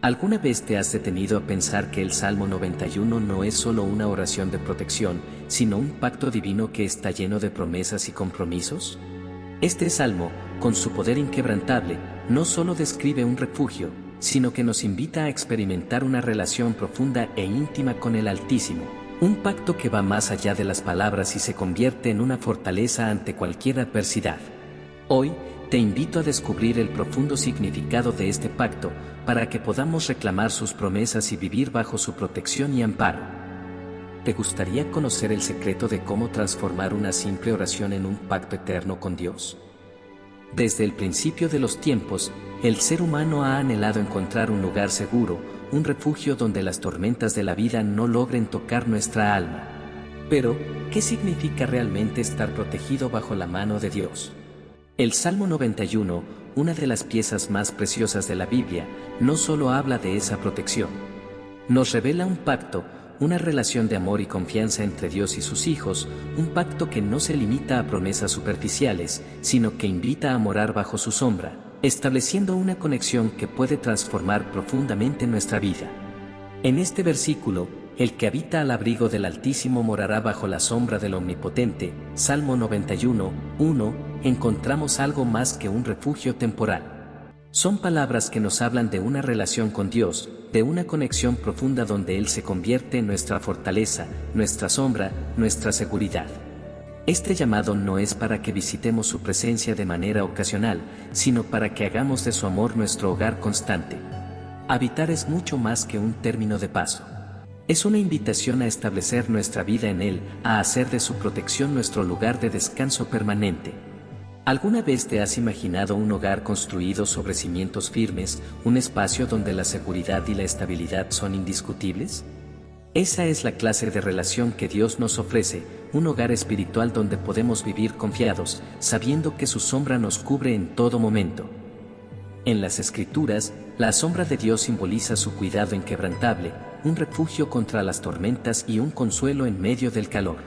¿Alguna vez te has detenido a pensar que el Salmo 91 no es solo una oración de protección, sino un pacto divino que está lleno de promesas y compromisos? Este salmo, con su poder inquebrantable, no solo describe un refugio, sino que nos invita a experimentar una relación profunda e íntima con el Altísimo, un pacto que va más allá de las palabras y se convierte en una fortaleza ante cualquier adversidad. Hoy, te invito a descubrir el profundo significado de este pacto, para que podamos reclamar sus promesas y vivir bajo su protección y amparo. ¿Te gustaría conocer el secreto de cómo transformar una simple oración en un pacto eterno con Dios? Desde el principio de los tiempos, el ser humano ha anhelado encontrar un lugar seguro, un refugio donde las tormentas de la vida no logren tocar nuestra alma. Pero, ¿qué significa realmente estar protegido bajo la mano de Dios? El Salmo 91, una de las piezas más preciosas de la Biblia, no solo habla de esa protección. Nos revela un pacto, una relación de amor y confianza entre Dios y sus hijos, un pacto que no se limita a promesas superficiales, sino que invita a morar bajo su sombra, estableciendo una conexión que puede transformar profundamente nuestra vida. En este versículo, el que habita al abrigo del Altísimo morará bajo la sombra del Omnipotente, Salmo 91, 1, encontramos algo más que un refugio temporal. Son palabras que nos hablan de una relación con Dios, de una conexión profunda donde Él se convierte en nuestra fortaleza, nuestra sombra, nuestra seguridad. Este llamado no es para que visitemos su presencia de manera ocasional, sino para que hagamos de su amor nuestro hogar constante. Habitar es mucho más que un término de paso. Es una invitación a establecer nuestra vida en Él, a hacer de su protección nuestro lugar de descanso permanente. ¿Alguna vez te has imaginado un hogar construido sobre cimientos firmes, un espacio donde la seguridad y la estabilidad son indiscutibles? Esa es la clase de relación que Dios nos ofrece, un hogar espiritual donde podemos vivir confiados, sabiendo que su sombra nos cubre en todo momento. En las Escrituras, la sombra de Dios simboliza su cuidado inquebrantable, un refugio contra las tormentas y un consuelo en medio del calor.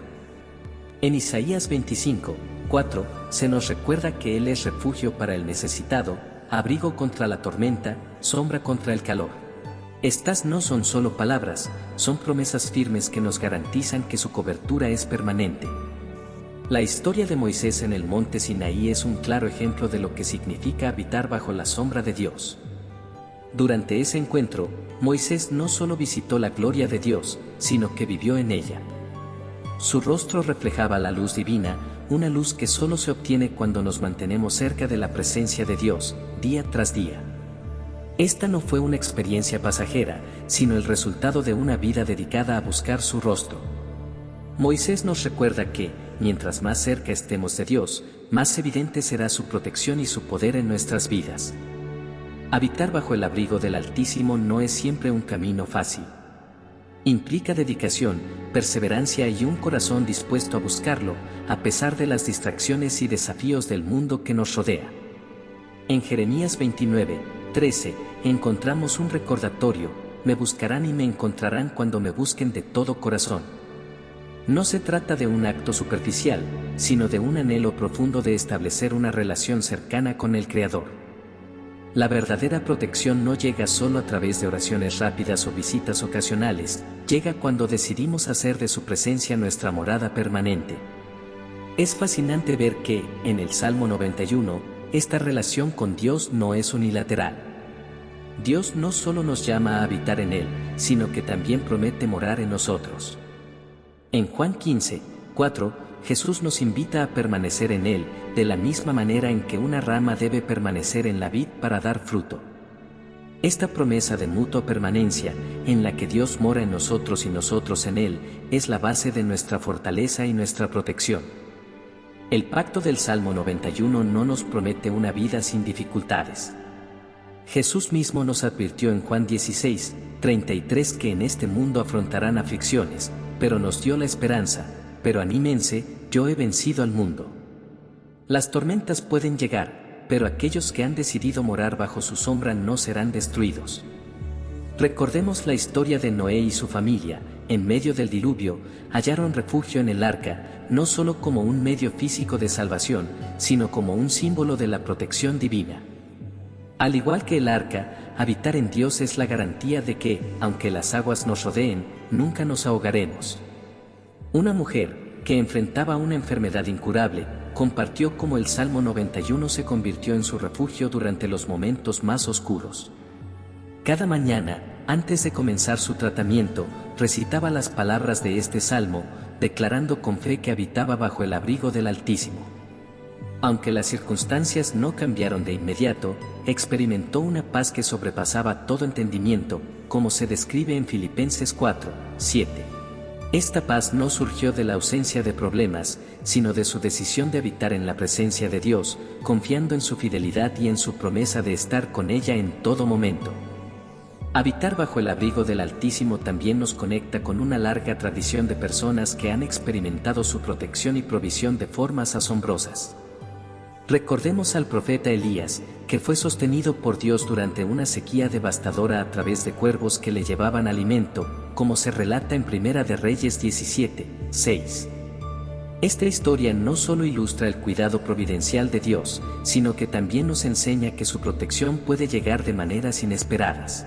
En Isaías 25, 4, se nos recuerda que Él es refugio para el necesitado, abrigo contra la tormenta, sombra contra el calor. Estas no son solo palabras, son promesas firmes que nos garantizan que su cobertura es permanente. La historia de Moisés en el monte Sinaí es un claro ejemplo de lo que significa habitar bajo la sombra de Dios. Durante ese encuentro, Moisés no solo visitó la gloria de Dios, sino que vivió en ella. Su rostro reflejaba la luz divina, una luz que solo se obtiene cuando nos mantenemos cerca de la presencia de Dios, día tras día. Esta no fue una experiencia pasajera, sino el resultado de una vida dedicada a buscar su rostro. Moisés nos recuerda que, mientras más cerca estemos de Dios, más evidente será su protección y su poder en nuestras vidas. Habitar bajo el abrigo del Altísimo no es siempre un camino fácil. Implica dedicación, perseverancia y un corazón dispuesto a buscarlo, a pesar de las distracciones y desafíos del mundo que nos rodea. En Jeremías 29, 13, encontramos un recordatorio: me buscarán y me encontrarán cuando me busquen de todo corazón. No se trata de un acto superficial, sino de un anhelo profundo de establecer una relación cercana con el Creador. La verdadera protección no llega solo a través de oraciones rápidas o visitas ocasionales, llega cuando decidimos hacer de su presencia nuestra morada permanente. Es fascinante ver que, en el Salmo 91, esta relación con Dios no es unilateral. Dios no solo nos llama a habitar en Él, sino que también promete morar en nosotros. En Juan 15, 4, Jesús nos invita a permanecer en Él, de la misma manera en que una rama debe permanecer en la vid para dar fruto. Esta promesa de mutua permanencia, en la que Dios mora en nosotros y nosotros en Él, es la base de nuestra fortaleza y nuestra protección. El pacto del Salmo 91 no nos promete una vida sin dificultades. Jesús mismo nos advirtió en Juan 16, 33 que en este mundo afrontarán aflicciones, pero nos dio la esperanza: pero anímense, yo he vencido al mundo. Las tormentas pueden llegar, pero aquellos que han decidido morar bajo su sombra no serán destruidos. Recordemos la historia de Noé y su familia. En medio del diluvio, hallaron refugio en el arca, no solo como un medio físico de salvación, sino como un símbolo de la protección divina. Al igual que el arca, habitar en Dios es la garantía de que, aunque las aguas nos rodeen, nunca nos ahogaremos. Una mujer, que enfrentaba una enfermedad incurable, compartió cómo el Salmo 91 se convirtió en su refugio durante los momentos más oscuros. Cada mañana, antes de comenzar su tratamiento, recitaba las palabras de este salmo, declarando con fe que habitaba bajo el abrigo del Altísimo. Aunque las circunstancias no cambiaron de inmediato, experimentó una paz que sobrepasaba todo entendimiento, como se describe en Filipenses 4, 7. Esta paz no surgió de la ausencia de problemas, sino de su decisión de habitar en la presencia de Dios, confiando en su fidelidad y en su promesa de estar con ella en todo momento. Habitar bajo el abrigo del Altísimo también nos conecta con una larga tradición de personas que han experimentado su protección y provisión de formas asombrosas. Recordemos al profeta Elías, que fue sostenido por Dios durante una sequía devastadora a través de cuervos que le llevaban alimento, como se relata en Primera de Reyes 17, 6. Esta historia no solo ilustra el cuidado providencial de Dios, sino que también nos enseña que su protección puede llegar de maneras inesperadas.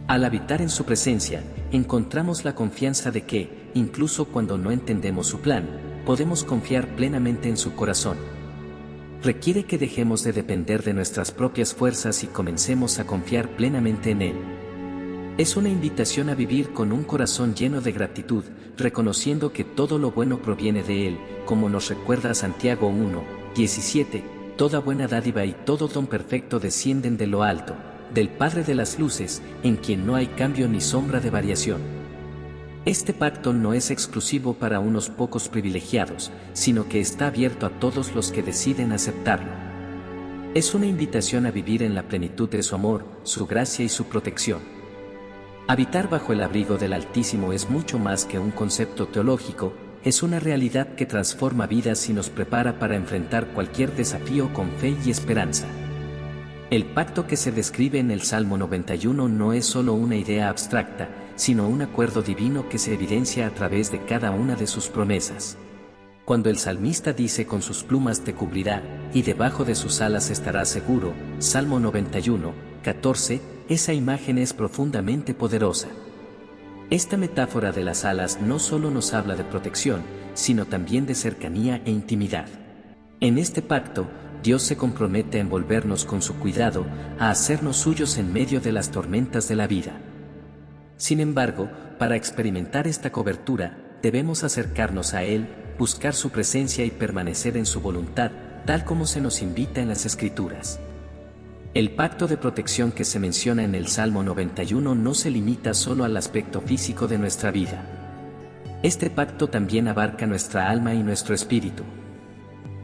Al habitar en su presencia, encontramos la confianza de que, incluso cuando no entendemos su plan, podemos confiar plenamente en su corazón. Requiere que dejemos de depender de nuestras propias fuerzas y comencemos a confiar plenamente en Él. Es una invitación a vivir con un corazón lleno de gratitud, reconociendo que todo lo bueno proviene de Él, como nos recuerda Santiago 1, 17, toda buena dádiva y todo don perfecto descienden de lo alto, del Padre de las luces, en quien no hay cambio ni sombra de variación. Este pacto no es exclusivo para unos pocos privilegiados, sino que está abierto a todos los que deciden aceptarlo. Es una invitación a vivir en la plenitud de su amor, su gracia y su protección. Habitar bajo el abrigo del Altísimo es mucho más que un concepto teológico, es una realidad que transforma vidas y nos prepara para enfrentar cualquier desafío con fe y esperanza. El pacto que se describe en el Salmo 91 no es solo una idea abstracta, sino un acuerdo divino que se evidencia a través de cada una de sus promesas. Cuando el salmista dice con sus plumas te cubrirá, y debajo de sus alas estarás seguro, Salmo 91, 14, esa imagen es profundamente poderosa. Esta metáfora de las alas no solo nos habla de protección, sino también de cercanía e intimidad. En este pacto, Dios se compromete a envolvernos con su cuidado, a hacernos suyos en medio de las tormentas de la vida. Sin embargo, para experimentar esta cobertura, debemos acercarnos a Él, buscar su presencia y permanecer en su voluntad, tal como se nos invita en las Escrituras. El pacto de protección que se menciona en el Salmo 91 no se limita solo al aspecto físico de nuestra vida. Este pacto también abarca nuestra alma y nuestro espíritu.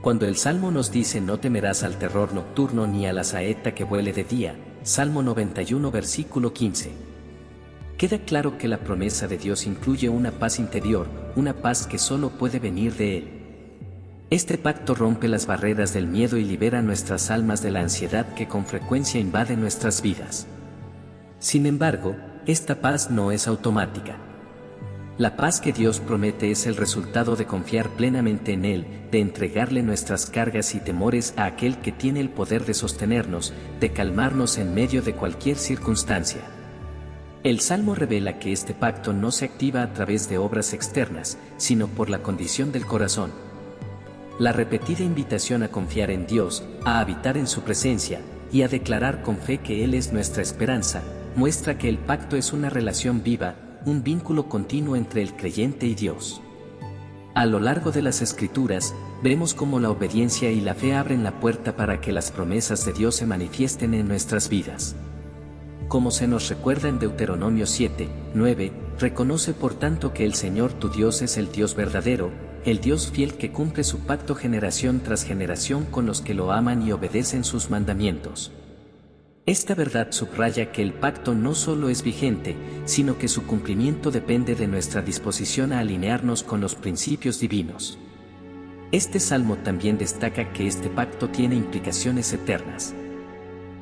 Cuando el Salmo nos dice no temerás al terror nocturno ni a la saeta que vuele de día, Salmo 91 versículo 15. Queda claro que la promesa de Dios incluye una paz interior, una paz que solo puede venir de Él. Este pacto rompe las barreras del miedo y libera nuestras almas de la ansiedad que con frecuencia invade nuestras vidas. Sin embargo, esta paz no es automática. La paz que Dios promete es el resultado de confiar plenamente en Él, de entregarle nuestras cargas y temores a aquel que tiene el poder de sostenernos, de calmarnos en medio de cualquier circunstancia. El Salmo revela que este pacto no se activa a través de obras externas, sino por la condición del corazón. La repetida invitación a confiar en Dios, a habitar en su presencia, y a declarar con fe que Él es nuestra esperanza, muestra que el pacto es una relación viva, un vínculo continuo entre el creyente y Dios. A lo largo de las Escrituras, vemos cómo la obediencia y la fe abren la puerta para que las promesas de Dios se manifiesten en nuestras vidas. Como se nos recuerda en Deuteronomio 7, 9, reconoce por tanto que el Señor tu Dios es el Dios verdadero, el Dios fiel que cumple su pacto generación tras generación con los que lo aman y obedecen sus mandamientos. Esta verdad subraya que el pacto no solo es vigente, sino que su cumplimiento depende de nuestra disposición a alinearnos con los principios divinos. Este salmo también destaca que este pacto tiene implicaciones eternas.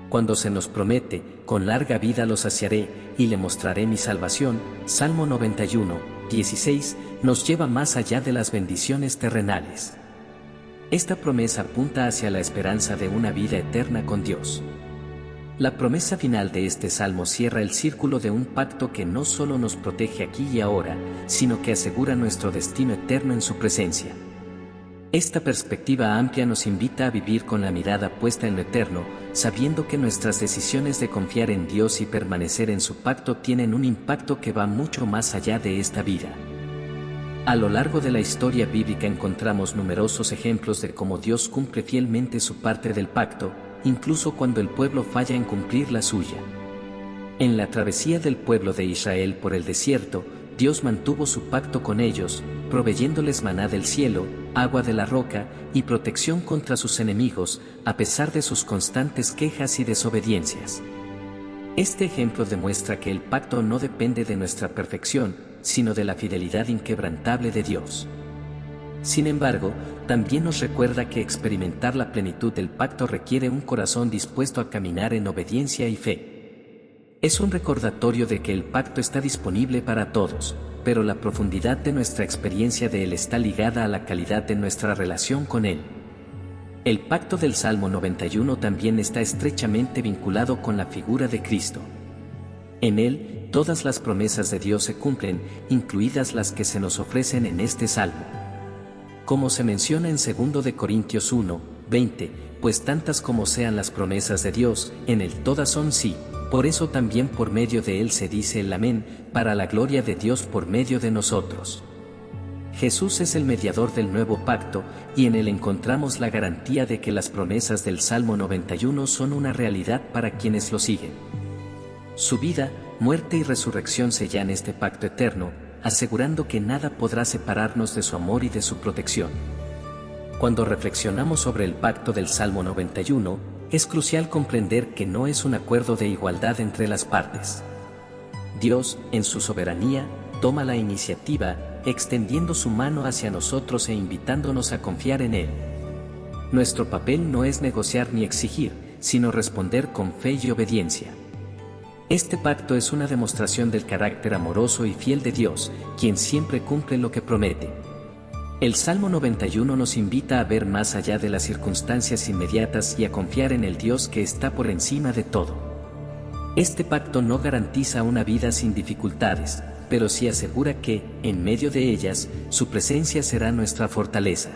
Cuando se nos promete, con larga vida lo saciaré, y le mostraré mi salvación, Salmo 91, 16, nos lleva más allá de las bendiciones terrenales. Esta promesa apunta hacia la esperanza de una vida eterna con Dios. La promesa final de este salmo cierra el círculo de un pacto que no solo nos protege aquí y ahora, sino que asegura nuestro destino eterno en su presencia. Esta perspectiva amplia nos invita a vivir con la mirada puesta en lo eterno, sabiendo que nuestras decisiones de confiar en Dios y permanecer en su pacto tienen un impacto que va mucho más allá de esta vida. A lo largo de la historia bíblica encontramos numerosos ejemplos de cómo Dios cumple fielmente su parte del pacto, incluso cuando el pueblo falla en cumplir la suya. En la travesía del pueblo de Israel por el desierto, Dios mantuvo su pacto con ellos, proveyéndoles maná del cielo, agua de la roca y protección contra sus enemigos, a pesar de sus constantes quejas y desobediencias. Este ejemplo demuestra que el pacto no depende de nuestra perfección, sino de la fidelidad inquebrantable de Dios. Sin embargo, también nos recuerda que experimentar la plenitud del pacto requiere un corazón dispuesto a caminar en obediencia y fe. Es un recordatorio de que el pacto está disponible para todos, pero la profundidad de nuestra experiencia de él está ligada a la calidad de nuestra relación con él. El pacto del Salmo 91 también está estrechamente vinculado con la figura de Cristo. En él, todas las promesas de Dios se cumplen, incluidas las que se nos ofrecen en este salmo. Como se menciona en 2 de Corintios 1, 20, pues tantas como sean las promesas de Dios, en él todas son sí. Por eso también por medio de él se dice el amén, para la gloria de Dios por medio de nosotros. Jesús es el mediador del nuevo pacto, y en él encontramos la garantía de que las promesas del Salmo 91 son una realidad para quienes lo siguen. Su vida, muerte y resurrección sellan este pacto eterno, asegurando que nada podrá separarnos de su amor y de su protección. Cuando reflexionamos sobre el pacto del Salmo 91, es crucial comprender que no es un acuerdo de igualdad entre las partes. Dios, en su soberanía, toma la iniciativa, extendiendo su mano hacia nosotros e invitándonos a confiar en Él. Nuestro papel no es negociar ni exigir, sino responder con fe y obediencia. Este pacto es una demostración del carácter amoroso y fiel de Dios, quien siempre cumple lo que promete. El Salmo 91 nos invita a ver más allá de las circunstancias inmediatas y a confiar en el Dios que está por encima de todo. Este pacto no garantiza una vida sin dificultades, pero sí asegura que, en medio de ellas, su presencia será nuestra fortaleza.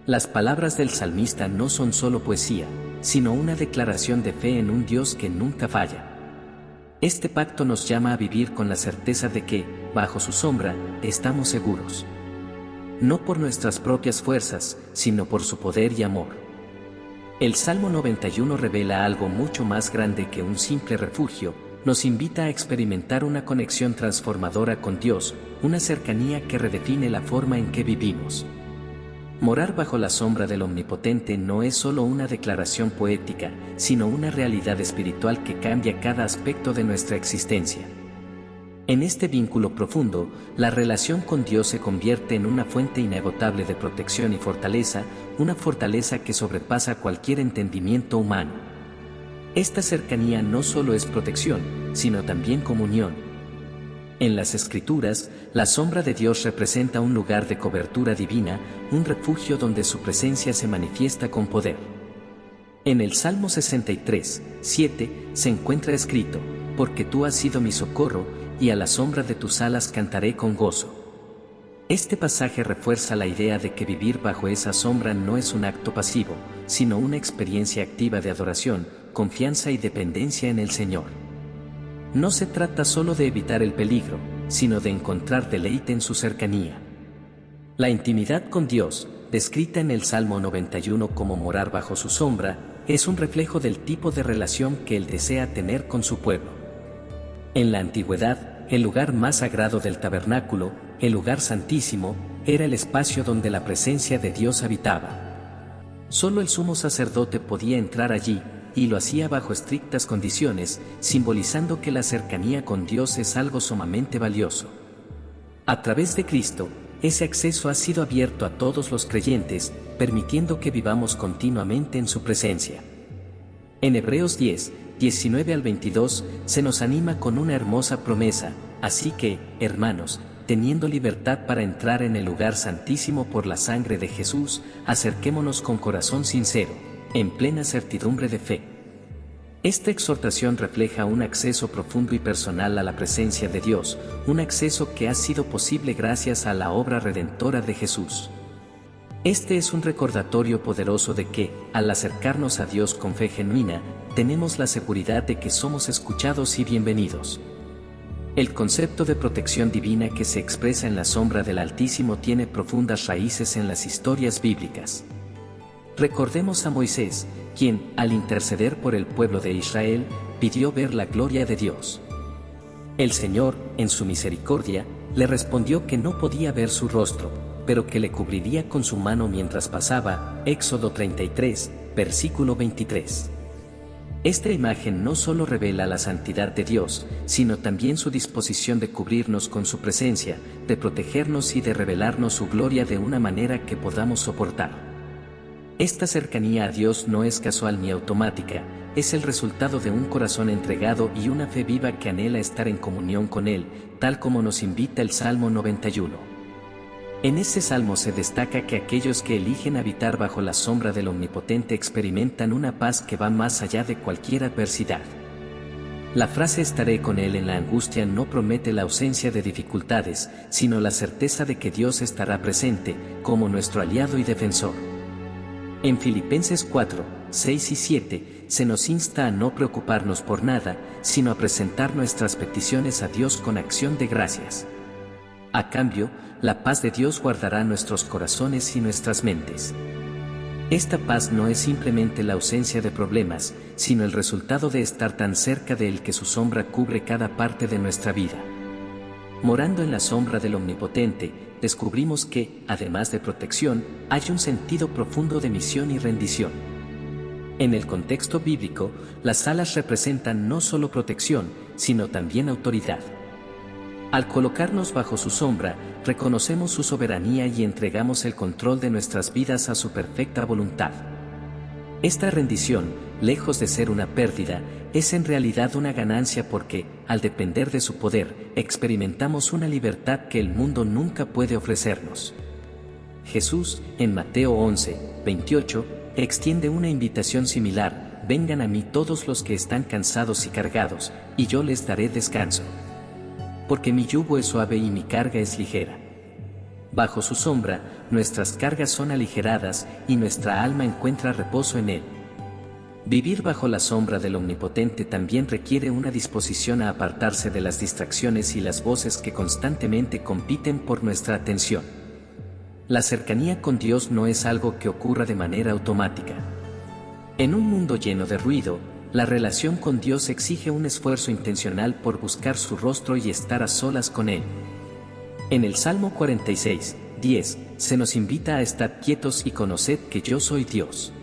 Las palabras del salmista no son solo poesía, sino una declaración de fe en un Dios que nunca falla. Este pacto nos llama a vivir con la certeza de que, bajo su sombra, estamos seguros. No por nuestras propias fuerzas, sino por su poder y amor. El Salmo 91 revela algo mucho más grande que un simple refugio, nos invita a experimentar una conexión transformadora con Dios, una cercanía que redefine la forma en que vivimos. Morar bajo la sombra del Omnipotente no es solo una declaración poética, sino una realidad espiritual que cambia cada aspecto de nuestra existencia. En este vínculo profundo, la relación con Dios se convierte en una fuente inagotable de protección y fortaleza, una fortaleza que sobrepasa cualquier entendimiento humano. Esta cercanía no solo es protección, sino también comunión. En las Escrituras, la sombra de Dios representa un lugar de cobertura divina, un refugio donde su presencia se manifiesta con poder. En el Salmo 63, 7, se encuentra escrito: porque tú has sido mi socorro, y a la sombra de tus alas cantaré con gozo. Este pasaje refuerza la idea de que vivir bajo esa sombra no es un acto pasivo, sino una experiencia activa de adoración, confianza y dependencia en el Señor. No se trata solo de evitar el peligro, sino de encontrar deleite en su cercanía. La intimidad con Dios, descrita en el Salmo 91 como morar bajo su sombra, es un reflejo del tipo de relación que Él desea tener con su pueblo. En la antigüedad, el lugar más sagrado del tabernáculo, el lugar santísimo, era el espacio donde la presencia de Dios habitaba. Solo el sumo sacerdote podía entrar allí, y lo hacía bajo estrictas condiciones, simbolizando que la cercanía con Dios es algo sumamente valioso. A través de Cristo, ese acceso ha sido abierto a todos los creyentes, permitiendo que vivamos continuamente en su presencia. En Hebreos 10, 19 al 22, se nos anima con una hermosa promesa: así que, hermanos, teniendo libertad para entrar en el lugar santísimo por la sangre de Jesús, acerquémonos con corazón sincero, en plena certidumbre de fe. Esta exhortación refleja un acceso profundo y personal a la presencia de Dios, un acceso que ha sido posible gracias a la obra redentora de Jesús. Este es un recordatorio poderoso de que, al acercarnos a Dios con fe genuina, tenemos la seguridad de que somos escuchados y bienvenidos. El concepto de protección divina que se expresa en la sombra del Altísimo tiene profundas raíces en las historias bíblicas. Recordemos a Moisés, quien, al interceder por el pueblo de Israel, pidió ver la gloria de Dios. El Señor, en su misericordia, le respondió que no podía ver su rostro, pero que le cubriría con su mano mientras pasaba. Éxodo 33, versículo 23. Esta imagen no solo revela la santidad de Dios, sino también su disposición de cubrirnos con su presencia, de protegernos y de revelarnos su gloria de una manera que podamos soportar. Esta cercanía a Dios no es casual ni automática, es el resultado de un corazón entregado y una fe viva que anhela estar en comunión con Él, tal como nos invita el Salmo 91. En este salmo se destaca que aquellos que eligen habitar bajo la sombra del Omnipotente experimentan una paz que va más allá de cualquier adversidad. La frase "estaré con Él en la angustia" no promete la ausencia de dificultades, sino la certeza de que Dios estará presente, como nuestro aliado y defensor. En Filipenses 4, 6 y 7, se nos insta a no preocuparnos por nada, sino a presentar nuestras peticiones a Dios con acción de gracias. A cambio, la paz de Dios guardará nuestros corazones y nuestras mentes. Esta paz no es simplemente la ausencia de problemas, sino el resultado de estar tan cerca de Él que su sombra cubre cada parte de nuestra vida. Morando en la sombra del Omnipotente, descubrimos que, además de protección, hay un sentido profundo de misión y rendición. En el contexto bíblico, las alas representan no solo protección, sino también autoridad. Al colocarnos bajo su sombra, reconocemos su soberanía y entregamos el control de nuestras vidas a su perfecta voluntad. Esta rendición, lejos de ser una pérdida, es en realidad una ganancia porque, al depender de su poder, experimentamos una libertad que el mundo nunca puede ofrecernos. Jesús, en Mateo 11, 28, extiende una invitación similar: vengan a mí todos los que están cansados y cargados, y yo les daré descanso. Porque mi yugo es suave y mi carga es ligera. Bajo su sombra, nuestras cargas son aligeradas y nuestra alma encuentra reposo en Él. Vivir bajo la sombra del Omnipotente también requiere una disposición a apartarse de las distracciones y las voces que constantemente compiten por nuestra atención. La cercanía con Dios no es algo que ocurra de manera automática. En un mundo lleno de ruido, la relación con Dios exige un esfuerzo intencional por buscar su rostro y estar a solas con Él. En el Salmo 46, 10, se nos invita a estar quietos y conoced que yo soy Dios.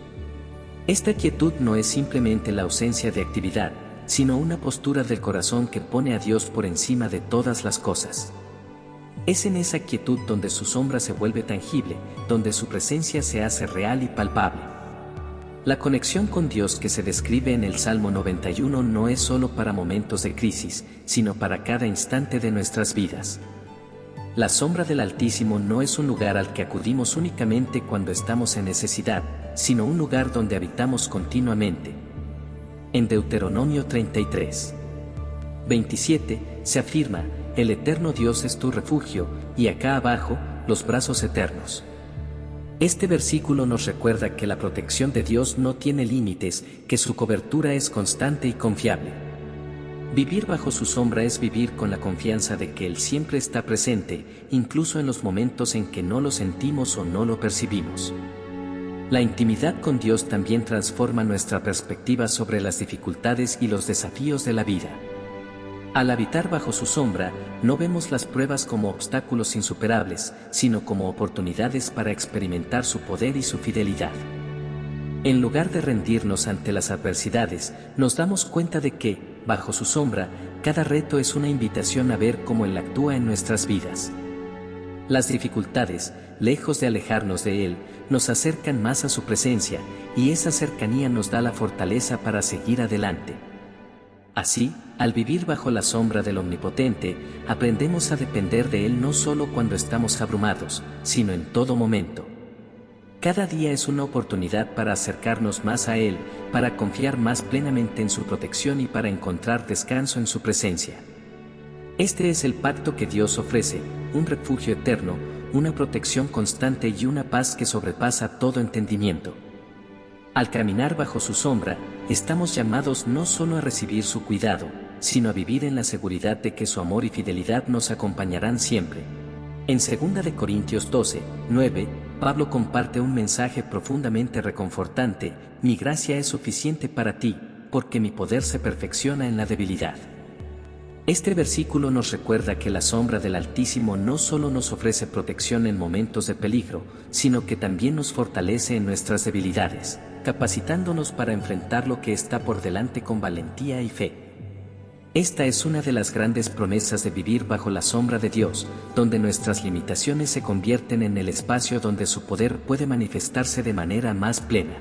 Esta quietud no es simplemente la ausencia de actividad, sino una postura del corazón que pone a Dios por encima de todas las cosas. Es en esa quietud donde su sombra se vuelve tangible, donde su presencia se hace real y palpable. La conexión con Dios que se describe en el Salmo 91 no es solo para momentos de crisis, sino para cada instante de nuestras vidas. La sombra del Altísimo no es un lugar al que acudimos únicamente cuando estamos en necesidad, sino un lugar donde habitamos continuamente. En Deuteronomio 33, 27, se afirma: el eterno Dios es tu refugio, y acá abajo, los brazos eternos. Este versículo nos recuerda que la protección de Dios no tiene límites, que su cobertura es constante y confiable. Vivir bajo su sombra es vivir con la confianza de que Él siempre está presente, incluso en los momentos en que no lo sentimos o no lo percibimos. La intimidad con Dios también transforma nuestra perspectiva sobre las dificultades y los desafíos de la vida. Al habitar bajo su sombra, no vemos las pruebas como obstáculos insuperables, sino como oportunidades para experimentar su poder y su fidelidad. En lugar de rendirnos ante las adversidades, nos damos cuenta de que, bajo su sombra, cada reto es una invitación a ver cómo Él actúa en nuestras vidas. Las dificultades, lejos de alejarnos de Él, nos acercan más a su presencia, y esa cercanía nos da la fortaleza para seguir adelante. Así, al vivir bajo la sombra del Omnipotente, aprendemos a depender de Él no solo cuando estamos abrumados, sino en todo momento. Cada día es una oportunidad para acercarnos más a Él, para confiar más plenamente en su protección y para encontrar descanso en su presencia. Este es el pacto que Dios ofrece, un refugio eterno, una protección constante y una paz que sobrepasa todo entendimiento. Al caminar bajo su sombra, estamos llamados no solo a recibir su cuidado, sino a vivir en la seguridad de que su amor y fidelidad nos acompañarán siempre. En 2 Corintios 12, 9, Pablo comparte un mensaje profundamente reconfortante: mi gracia es suficiente para ti, porque mi poder se perfecciona en la debilidad. Este versículo nos recuerda que la sombra del Altísimo no solo nos ofrece protección en momentos de peligro, sino que también nos fortalece en nuestras debilidades, capacitándonos para enfrentar lo que está por delante con valentía y fe. Esta es una de las grandes promesas de vivir bajo la sombra de Dios, donde nuestras limitaciones se convierten en el espacio donde su poder puede manifestarse de manera más plena.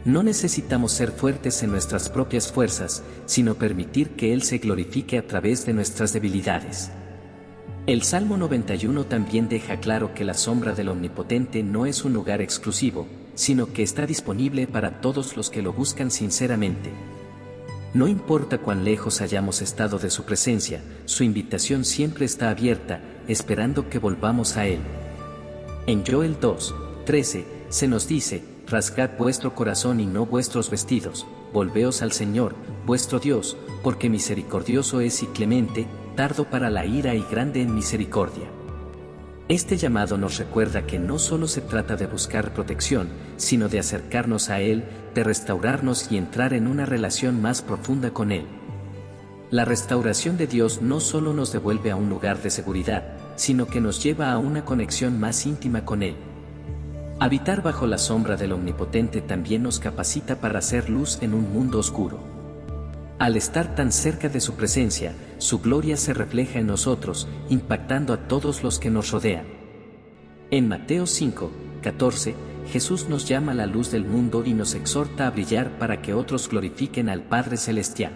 No necesitamos ser fuertes en nuestras propias fuerzas, sino permitir que Él se glorifique a través de nuestras debilidades. El Salmo 91 también deja claro que la sombra del Omnipotente no es un lugar exclusivo, sino que está disponible para todos los que lo buscan sinceramente. No importa cuán lejos hayamos estado de su presencia, su invitación siempre está abierta, esperando que volvamos a Él. En Joel 2, 13, se nos dice: rasgad vuestro corazón y no vuestros vestidos, volveos al Señor, vuestro Dios, porque misericordioso es y clemente, tardo para la ira y grande en misericordia. Este llamado nos recuerda que no solo se trata de buscar protección, sino de acercarnos a Él, de restaurarnos y entrar en una relación más profunda con Él. La restauración de Dios no solo nos devuelve a un lugar de seguridad, sino que nos lleva a una conexión más íntima con Él. Habitar bajo la sombra del Omnipotente también nos capacita para hacer luz en un mundo oscuro. Al estar tan cerca de su presencia, su gloria se refleja en nosotros, impactando a todos los que nos rodean. En Mateo 5, 14, Jesús nos llama a la luz del mundo y nos exhorta a brillar para que otros glorifiquen al Padre Celestial.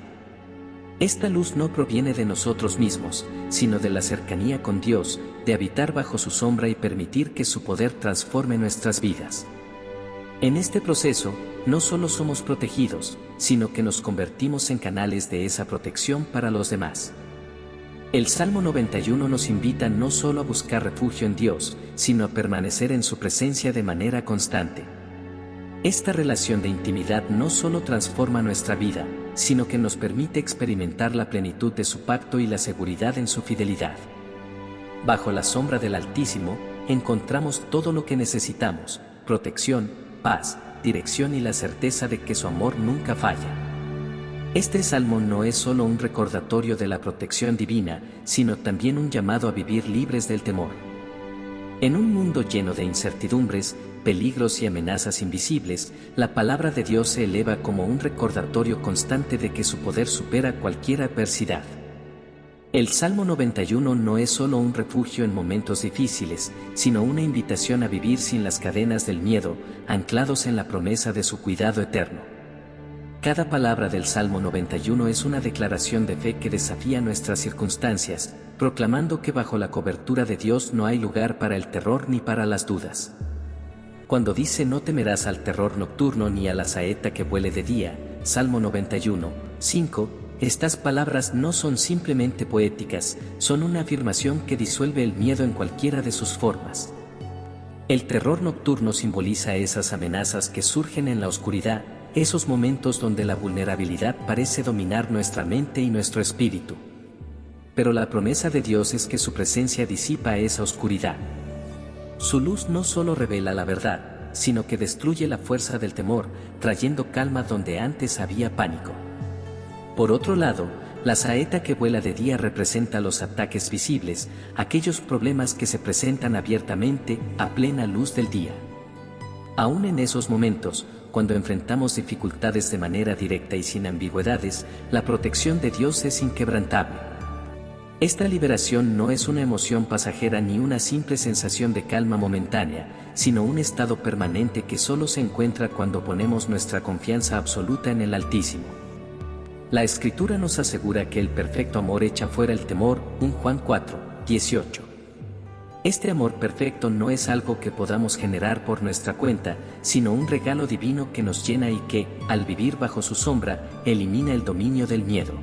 Esta luz no proviene de nosotros mismos, sino de la cercanía con Dios, de habitar bajo su sombra y permitir que su poder transforme nuestras vidas. En este proceso, no solo somos protegidos, sino que nos convertimos en canales de esa protección para los demás. El Salmo 91 nos invita no solo a buscar refugio en Dios, sino a permanecer en su presencia de manera constante. Esta relación de intimidad no solo transforma nuestra vida, sino que nos permite experimentar la plenitud de su pacto y la seguridad en su fidelidad. Bajo la sombra del Altísimo, encontramos todo lo que necesitamos: protección, paz, dirección y la certeza de que su amor nunca falla. Este salmo no es solo un recordatorio de la protección divina, sino también un llamado a vivir libres del temor. En un mundo lleno de incertidumbres, peligros y amenazas invisibles, la palabra de Dios se eleva como un recordatorio constante de que su poder supera cualquier adversidad. El Salmo 91 no es solo un refugio en momentos difíciles, sino una invitación a vivir sin las cadenas del miedo, anclados en la promesa de su cuidado eterno. Cada palabra del Salmo 91 es una declaración de fe que desafía nuestras circunstancias, proclamando que bajo la cobertura de Dios no hay lugar para el terror ni para las dudas. Cuando dice: no temerás al terror nocturno ni a la saeta que vuele de día, Salmo 91, 5, estas palabras no son simplemente poéticas, son una afirmación que disuelve el miedo en cualquiera de sus formas. El terror nocturno simboliza esas amenazas que surgen en la oscuridad, esos momentos donde la vulnerabilidad parece dominar nuestra mente y nuestro espíritu. Pero la promesa de Dios es que su presencia disipa esa oscuridad. Su luz no solo revela la verdad, sino que destruye la fuerza del temor, trayendo calma donde antes había pánico. Por otro lado, la saeta que vuela de día representa los ataques visibles, aquellos problemas que se presentan abiertamente, a plena luz del día. Aún en esos momentos, cuando enfrentamos dificultades de manera directa y sin ambigüedades, la protección de Dios es inquebrantable. Esta liberación no es una emoción pasajera ni una simple sensación de calma momentánea, sino un estado permanente que solo se encuentra cuando ponemos nuestra confianza absoluta en el Altísimo. La Escritura nos asegura que el perfecto amor echa fuera el temor, 1 Juan 4, 18. Este amor perfecto no es algo que podamos generar por nuestra cuenta, sino un regalo divino que nos llena y que, al vivir bajo su sombra, elimina el dominio del miedo.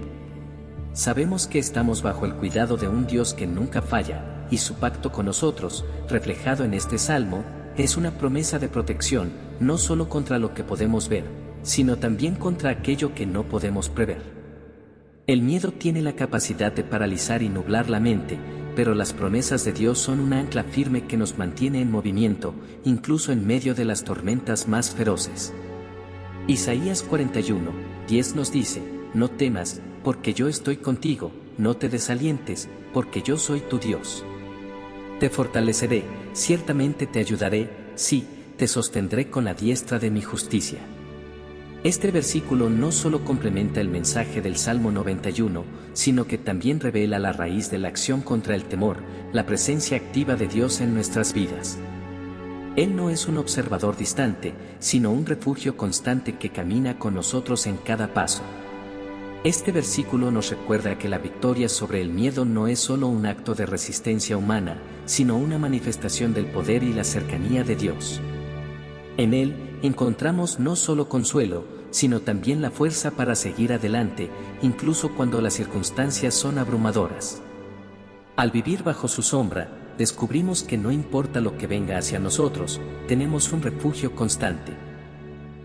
Sabemos que estamos bajo el cuidado de un Dios que nunca falla, y su pacto con nosotros, reflejado en este salmo, es una promesa de protección, no solo contra lo que podemos ver, sino también contra aquello que no podemos prever. El miedo tiene la capacidad de paralizar y nublar la mente, pero las promesas de Dios son un ancla firme que nos mantiene en movimiento, incluso en medio de las tormentas más feroces. Isaías 41:10 nos dice: no temas, porque yo estoy contigo, no te desalientes, porque yo soy tu Dios. Te fortaleceré, ciertamente te ayudaré, sí, te sostendré con la diestra de mi justicia. Este versículo no solo complementa el mensaje del Salmo 91, sino que también revela la raíz de la acción contra el temor, la presencia activa de Dios en nuestras vidas. Él no es un observador distante, sino un refugio constante que camina con nosotros en cada paso. Este versículo nos recuerda que la victoria sobre el miedo no es solo un acto de resistencia humana, sino una manifestación del poder y la cercanía de Dios. En Él, encontramos no solo consuelo, sino también la fuerza para seguir adelante, incluso cuando las circunstancias son abrumadoras. Al vivir bajo su sombra, descubrimos que no importa lo que venga hacia nosotros, tenemos un refugio constante.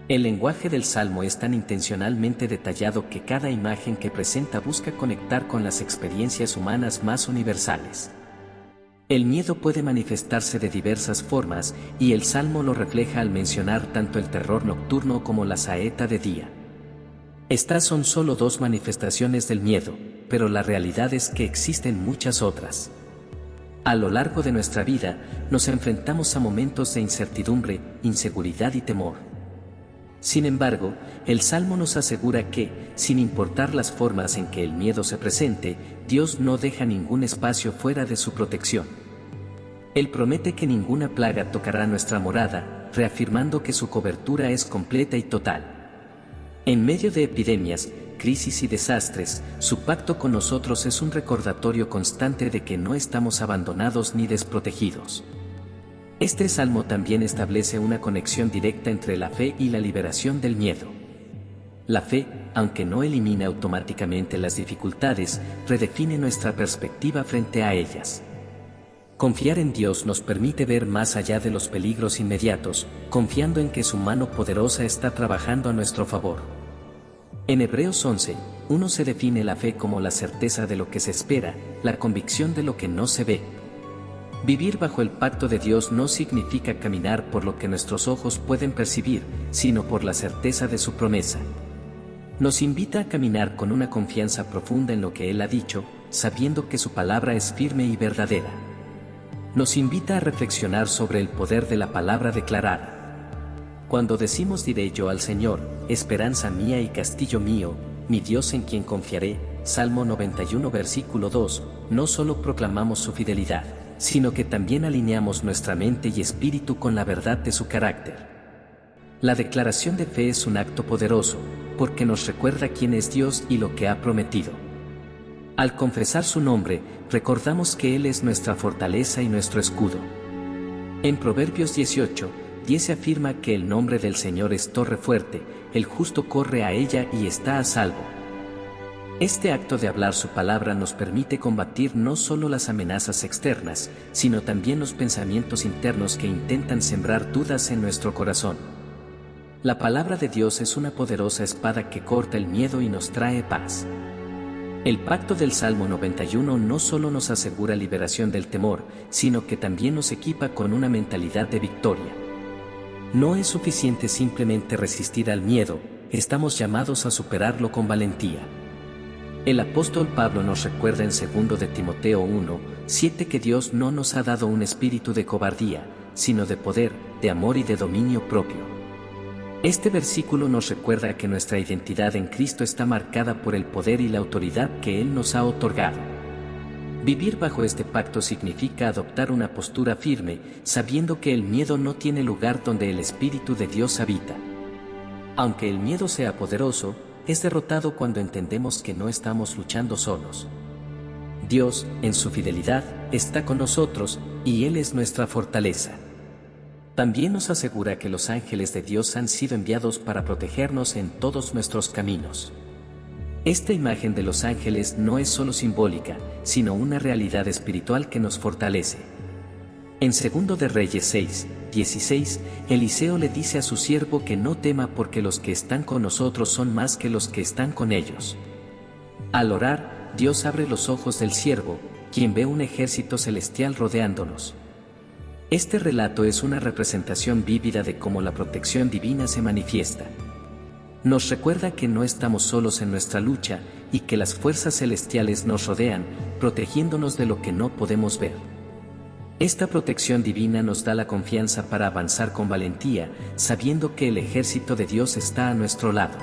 El lenguaje del Salmo es tan intencionalmente detallado que cada imagen que presenta busca conectar con las experiencias humanas más universales. El miedo puede manifestarse de diversas formas, y el Salmo lo refleja al mencionar tanto el terror nocturno como la saeta de día. Estas son solo dos manifestaciones del miedo, pero la realidad es que existen muchas otras. A lo largo de nuestra vida, nos enfrentamos a momentos de incertidumbre, inseguridad y temor. Sin embargo, el Salmo nos asegura que, sin importar las formas en que el miedo se presente, Dios no deja ningún espacio fuera de su protección. Él promete que ninguna plaga tocará nuestra morada, reafirmando que su cobertura es completa y total. En medio de epidemias, crisis y desastres, su pacto con nosotros es un recordatorio constante de que no estamos abandonados ni desprotegidos. Este salmo también establece una conexión directa entre la fe y la liberación del miedo. La fe, aunque no elimina automáticamente las dificultades, redefine nuestra perspectiva frente a ellas. Confiar en Dios nos permite ver más allá de los peligros inmediatos, confiando en que su mano poderosa está trabajando a nuestro favor. En Hebreos 11:1 se define la fe como la certeza de lo que se espera, la convicción de lo que no se ve. Vivir bajo el pacto de Dios no significa caminar por lo que nuestros ojos pueden percibir, sino por la certeza de su promesa. Nos invita a caminar con una confianza profunda en lo que Él ha dicho, sabiendo que su palabra es firme y verdadera. Nos invita a reflexionar sobre el poder de la palabra declarada. Cuando decimos diré yo al Señor, esperanza mía y castillo mío, mi Dios en quien confiaré, Salmo 91 versículo 2, no solo proclamamos su fidelidad, sino que también alineamos nuestra mente y espíritu con la verdad de su carácter. La declaración de fe es un acto poderoso, porque nos recuerda quién es Dios y lo que ha prometido. Al confesar su nombre, recordamos que Él es nuestra fortaleza y nuestro escudo. En Proverbios 18:10 se afirma que el nombre del Señor es torre fuerte, el justo corre a ella y está a salvo. Este acto de hablar su palabra nos permite combatir no solo las amenazas externas, sino también los pensamientos internos que intentan sembrar dudas en nuestro corazón. La palabra de Dios es una poderosa espada que corta el miedo y nos trae paz. El pacto del Salmo 91 no solo nos asegura liberación del temor, sino que también nos equipa con una mentalidad de victoria. No es suficiente simplemente resistir al miedo, estamos llamados a superarlo con valentía. El apóstol Pablo nos recuerda en 2 de Timoteo 1:7 que Dios no nos ha dado un espíritu de cobardía, sino de poder, de amor y de dominio propio. Este versículo nos recuerda que nuestra identidad en Cristo está marcada por el poder y la autoridad que Él nos ha otorgado. Vivir bajo este pacto significa adoptar una postura firme, sabiendo que el miedo no tiene lugar donde el Espíritu de Dios habita. Aunque el miedo sea poderoso, es derrotado cuando entendemos que no estamos luchando solos. Dios, en su fidelidad, está con nosotros, y Él es nuestra fortaleza. También nos asegura que los ángeles de Dios han sido enviados para protegernos en todos nuestros caminos. Esta imagen de los ángeles no es solo simbólica, sino una realidad espiritual que nos fortalece. En 2 de Reyes 6, 16, Eliseo le dice a su siervo que no tema porque los que están con nosotros son más que los que están con ellos. Al orar, Dios abre los ojos del siervo, quien ve un ejército celestial rodeándonos. Este relato es una representación vívida de cómo la protección divina se manifiesta. Nos recuerda que no estamos solos en nuestra lucha y que las fuerzas celestiales nos rodean, protegiéndonos de lo que no podemos ver. Esta protección divina nos da la confianza para avanzar con valentía, sabiendo que el ejército de Dios está a nuestro lado.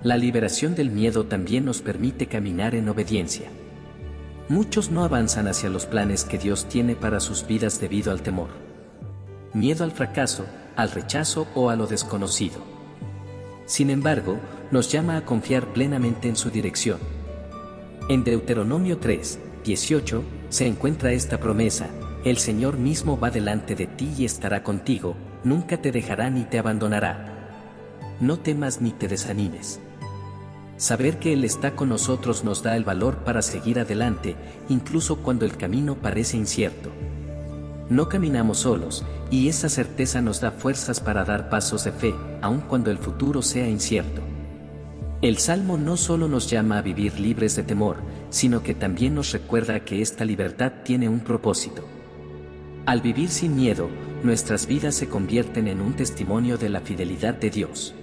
La liberación del miedo también nos permite caminar en obediencia. Muchos no avanzan hacia los planes que Dios tiene para sus vidas debido al temor. Miedo al fracaso, al rechazo o a lo desconocido. Sin embargo, nos llama a confiar plenamente en su dirección. En Deuteronomio 3, 18, se encuentra esta promesa: el Señor mismo va delante de ti y estará contigo, nunca te dejará ni te abandonará. No temas ni te desanimes. Saber que Él está con nosotros nos da el valor para seguir adelante, incluso cuando el camino parece incierto. No caminamos solos, y esa certeza nos da fuerzas para dar pasos de fe, aun cuando el futuro sea incierto. El Salmo no solo nos llama a vivir libres de temor, sino que también nos recuerda que esta libertad tiene un propósito. Al vivir sin miedo, nuestras vidas se convierten en un testimonio de la fidelidad de Dios.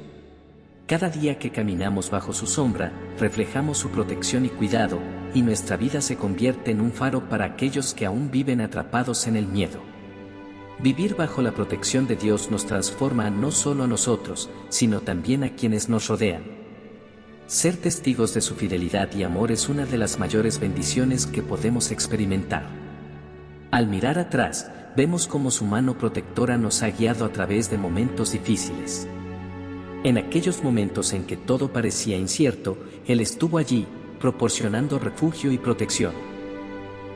Cada día que caminamos bajo su sombra, reflejamos su protección y cuidado, y nuestra vida se convierte en un faro para aquellos que aún viven atrapados en el miedo. Vivir bajo la protección de Dios nos transforma no solo a nosotros, sino también a quienes nos rodean. Ser testigos de su fidelidad y amor es una de las mayores bendiciones que podemos experimentar. Al mirar atrás, vemos cómo su mano protectora nos ha guiado a través de momentos difíciles. En aquellos momentos en que todo parecía incierto, Él estuvo allí, proporcionando refugio y protección.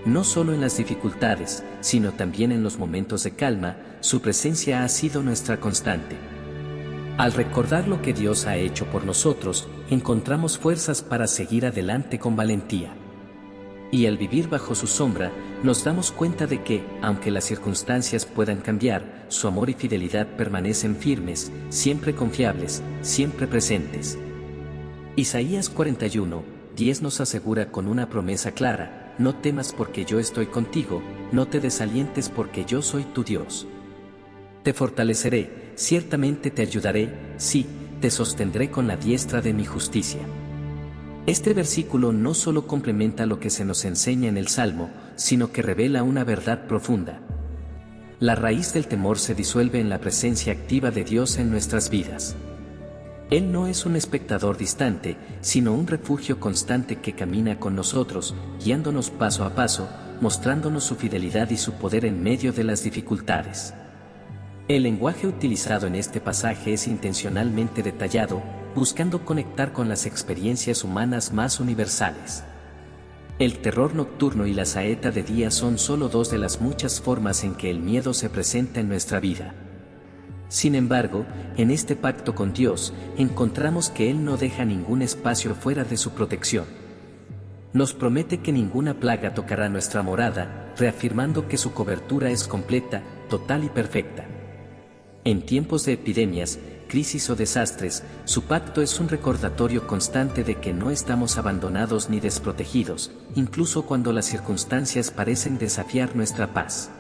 No solo en las dificultades, sino también en los momentos de calma, su presencia ha sido nuestra constante. Al recordar lo que Dios ha hecho por nosotros, encontramos fuerzas para seguir adelante con valentía. Y al vivir bajo su sombra, nos damos cuenta de que, aunque las circunstancias puedan cambiar, su amor y fidelidad permanecen firmes, siempre confiables, siempre presentes. Isaías 41, 10 nos asegura con una promesa clara: no temas porque yo estoy contigo, no te desalientes porque yo soy tu Dios. Te fortaleceré, ciertamente te ayudaré, sí, te sostendré con la diestra de mi justicia. Este versículo no solo complementa lo que se nos enseña en el Salmo, sino que revela una verdad profunda. La raíz del temor se disuelve en la presencia activa de Dios en nuestras vidas. Él no es un espectador distante, sino un refugio constante que camina con nosotros, guiándonos paso a paso, mostrándonos su fidelidad y su poder en medio de las dificultades. El lenguaje utilizado en este pasaje es intencionalmente detallado, buscando conectar con las experiencias humanas más universales. El terror nocturno y la saeta de día son solo dos de las muchas formas en que el miedo se presenta en nuestra vida. Sin embargo, en este pacto con Dios, encontramos que Él no deja ningún espacio fuera de su protección. Nos promete que ninguna plaga tocará nuestra morada, reafirmando que su cobertura es completa, total y perfecta. En tiempos de epidemias, crisis o desastres, su pacto es un recordatorio constante de que no estamos abandonados ni desprotegidos, incluso cuando las circunstancias parecen desafiar nuestra paz.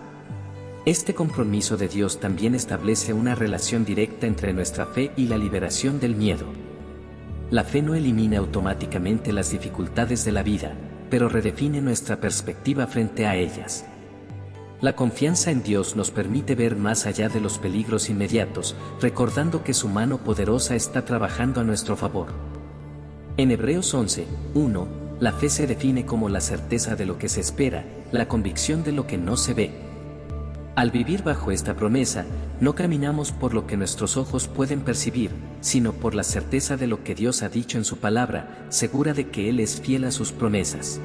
Este compromiso de Dios también establece una relación directa entre nuestra fe y la liberación del miedo. La fe no elimina automáticamente las dificultades de la vida, pero redefine nuestra perspectiva frente a ellas. La confianza en Dios nos permite ver más allá de los peligros inmediatos, recordando que su mano poderosa está trabajando a nuestro favor. En Hebreos 11, 1, la fe se define como la certeza de lo que se espera, la convicción de lo que no se ve. Al vivir bajo esta promesa, no caminamos por lo que nuestros ojos pueden percibir, sino por la certeza de lo que Dios ha dicho en su palabra, segura de que Él es fiel a sus promesas.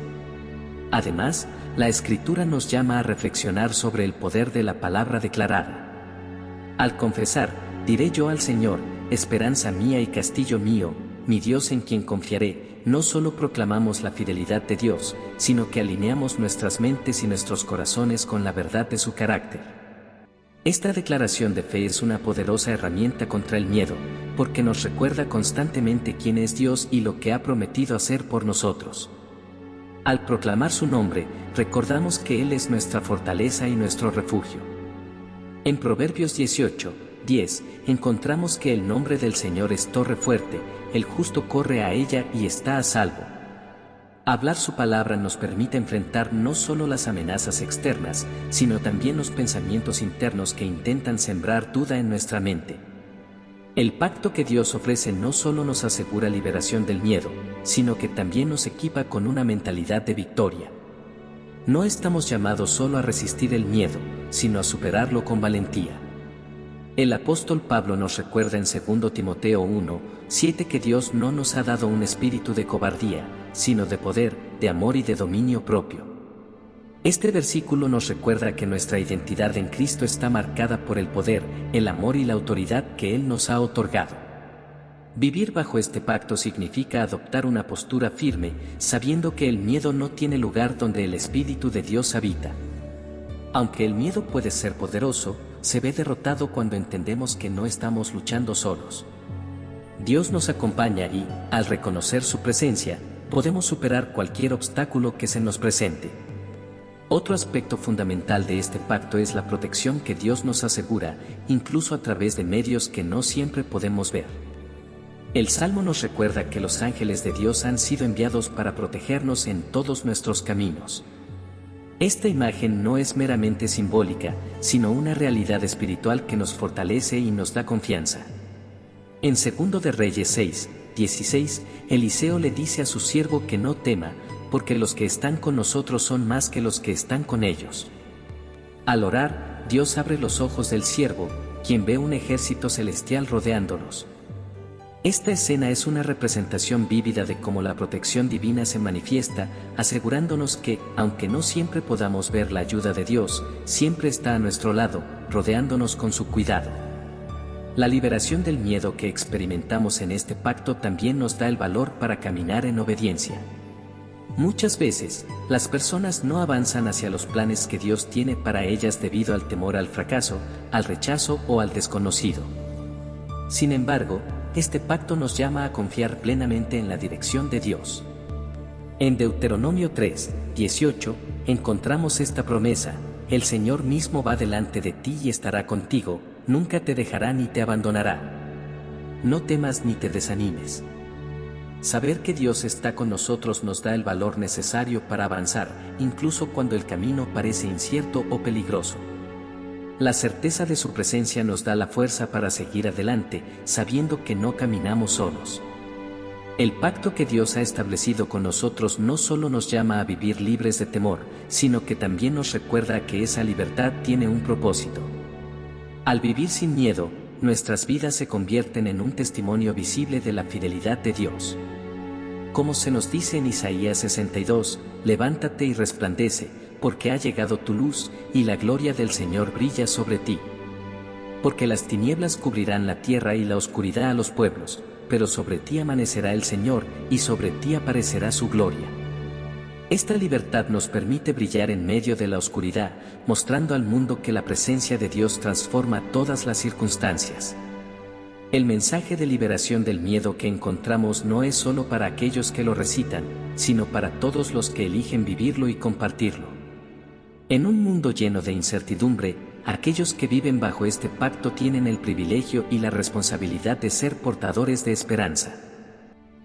Además, la Escritura nos llama a reflexionar sobre el poder de la palabra declarada. Al confesar, diré yo al Señor, esperanza mía y castillo mío, mi Dios en quien confiaré, no solo proclamamos la fidelidad de Dios, sino que alineamos nuestras mentes y nuestros corazones con la verdad de su carácter. Esta declaración de fe es una poderosa herramienta contra el miedo, porque nos recuerda constantemente quién es Dios y lo que ha prometido hacer por nosotros. Al proclamar su nombre, recordamos que Él es nuestra fortaleza y nuestro refugio. En Proverbios 18:10, encontramos que el nombre del Señor es torre fuerte, el justo corre a ella y está a salvo. Hablar su palabra nos permite enfrentar no solo las amenazas externas, sino también los pensamientos internos que intentan sembrar duda en nuestra mente. El pacto que Dios ofrece no solo nos asegura liberación del miedo, sino que también nos equipa con una mentalidad de victoria. No estamos llamados solo a resistir el miedo, sino a superarlo con valentía. El apóstol Pablo nos recuerda en 2 Timoteo 1:7 que Dios no nos ha dado un espíritu de cobardía, sino de poder, de amor y de dominio propio. Este versículo nos recuerda que nuestra identidad en Cristo está marcada por el poder, el amor y la autoridad que Él nos ha otorgado. Vivir bajo este pacto significa adoptar una postura firme, sabiendo que el miedo no tiene lugar donde el Espíritu de Dios habita. Aunque el miedo puede ser poderoso, se ve derrotado cuando entendemos que no estamos luchando solos. Dios nos acompaña y, al reconocer su presencia, podemos superar cualquier obstáculo que se nos presente. Otro aspecto fundamental de este pacto es la protección que Dios nos asegura, incluso a través de medios que no siempre podemos ver. El Salmo nos recuerda que los ángeles de Dios han sido enviados para protegernos en todos nuestros caminos. Esta imagen no es meramente simbólica, sino una realidad espiritual que nos fortalece y nos da confianza. En 2 de Reyes 6:16, Eliseo le dice a su siervo que no tema, porque los que están con nosotros son más que los que están con ellos. Al orar, Dios abre los ojos del siervo, quien ve un ejército celestial rodeándolos. Esta escena es una representación vívida de cómo la protección divina se manifiesta, asegurándonos que, aunque no siempre podamos ver la ayuda de Dios, siempre está a nuestro lado, rodeándonos con su cuidado. La liberación del miedo que experimentamos en este pacto también nos da el valor para caminar en obediencia. Muchas veces, las personas no avanzan hacia los planes que Dios tiene para ellas debido al temor al fracaso, al rechazo o al desconocido. Sin embargo, este pacto nos llama a confiar plenamente en la dirección de Dios. En Deuteronomio 3:18, encontramos esta promesa: el Señor mismo va delante de ti y estará contigo, nunca te dejará ni te abandonará. No temas ni te desanimes. Saber que Dios está con nosotros nos da el valor necesario para avanzar, incluso cuando el camino parece incierto o peligroso. La certeza de su presencia nos da la fuerza para seguir adelante, sabiendo que no caminamos solos. El pacto que Dios ha establecido con nosotros no solo nos llama a vivir libres de temor, sino que también nos recuerda que esa libertad tiene un propósito. Al vivir sin miedo, nuestras vidas se convierten en un testimonio visible de la fidelidad de Dios. Como se nos dice en Isaías 62, levántate y resplandece, porque ha llegado tu luz, y la gloria del Señor brilla sobre ti. Porque las tinieblas cubrirán la tierra y la oscuridad a los pueblos, pero sobre ti amanecerá el Señor, y sobre ti aparecerá su gloria. Esta libertad nos permite brillar en medio de la oscuridad, mostrando al mundo que la presencia de Dios transforma todas las circunstancias. El mensaje de liberación del miedo que encontramos no es solo para aquellos que lo recitan, sino para todos los que eligen vivirlo y compartirlo. En un mundo lleno de incertidumbre, aquellos que viven bajo este pacto tienen el privilegio y la responsabilidad de ser portadores de esperanza.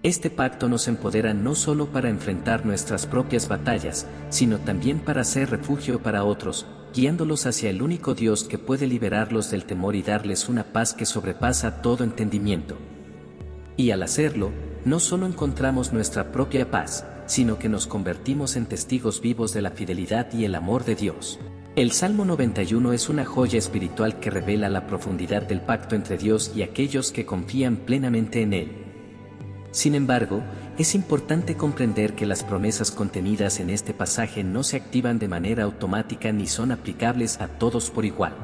Este pacto nos empodera no solo para enfrentar nuestras propias batallas, sino también para ser refugio para otros, guiándolos hacia el único Dios que puede liberarlos del temor y darles una paz que sobrepasa todo entendimiento. Y al hacerlo, no solo encontramos nuestra propia paz, sino que nos convertimos en testigos vivos de la fidelidad y el amor de Dios. El Salmo 91 es una joya espiritual que revela la profundidad del pacto entre Dios y aquellos que confían plenamente en Él. Sin embargo, es importante comprender que las promesas contenidas en este pasaje no se activan de manera automática ni son aplicables a todos por igual.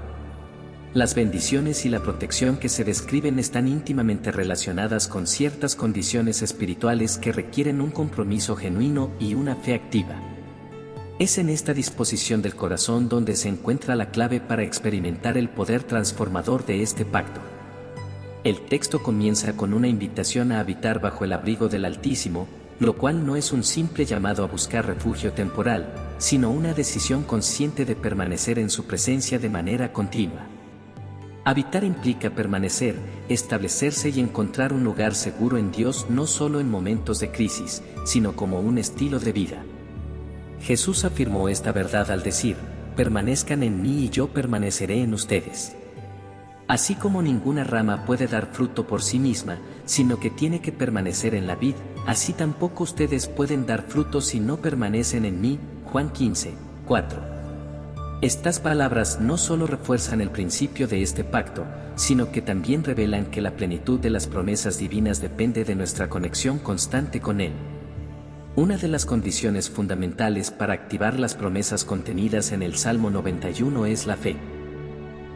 Las bendiciones y la protección que se describen están íntimamente relacionadas con ciertas condiciones espirituales que requieren un compromiso genuino y una fe activa. Es en esta disposición del corazón donde se encuentra la clave para experimentar el poder transformador de este pacto. El texto comienza con una invitación a habitar bajo el abrigo del Altísimo, lo cual no es un simple llamado a buscar refugio temporal, sino una decisión consciente de permanecer en su presencia de manera continua. Habitar implica permanecer, establecerse y encontrar un lugar seguro en Dios no solo en momentos de crisis, sino como un estilo de vida. Jesús afirmó esta verdad al decir, permanezcan en mí y yo permaneceré en ustedes. Así como ninguna rama puede dar fruto por sí misma, sino que tiene que permanecer en la vid, así tampoco ustedes pueden dar fruto si no permanecen en mí. Juan 15, 4. Estas palabras no solo refuerzan el principio de este pacto, sino que también revelan que la plenitud de las promesas divinas depende de nuestra conexión constante con Él. Una de las condiciones fundamentales para activar las promesas contenidas en el Salmo 91 es la fe.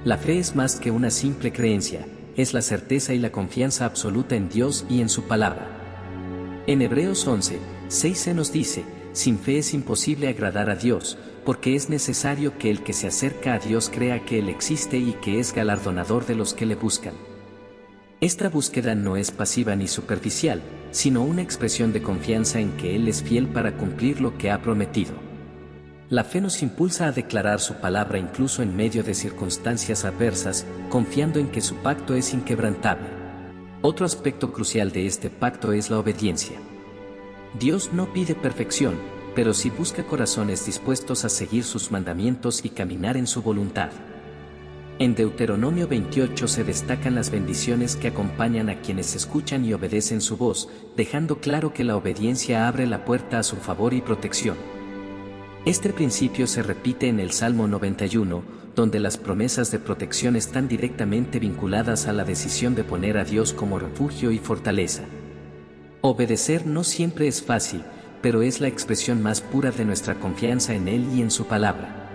La fe es más que una simple creencia, es la certeza y la confianza absoluta en Dios y en su palabra. En Hebreos 11, 6 se nos dice, sin fe es imposible agradar a Dios, porque es necesario que el que se acerca a Dios crea que Él existe y que es galardonador de los que le buscan. Esta búsqueda no es pasiva ni superficial, sino una expresión de confianza en que Él es fiel para cumplir lo que ha prometido. La fe nos impulsa a declarar su palabra incluso en medio de circunstancias adversas, confiando en que su pacto es inquebrantable. Otro aspecto crucial de este pacto es la obediencia. Dios no pide perfección, pero sí busca corazones dispuestos a seguir sus mandamientos y caminar en su voluntad. En Deuteronomio 28 se destacan las bendiciones que acompañan a quienes escuchan y obedecen su voz, dejando claro que la obediencia abre la puerta a su favor y protección. Este principio se repite en el Salmo 91, donde las promesas de protección están directamente vinculadas a la decisión de poner a Dios como refugio y fortaleza. Obedecer no siempre es fácil, pero es la expresión más pura de nuestra confianza en Él y en su palabra.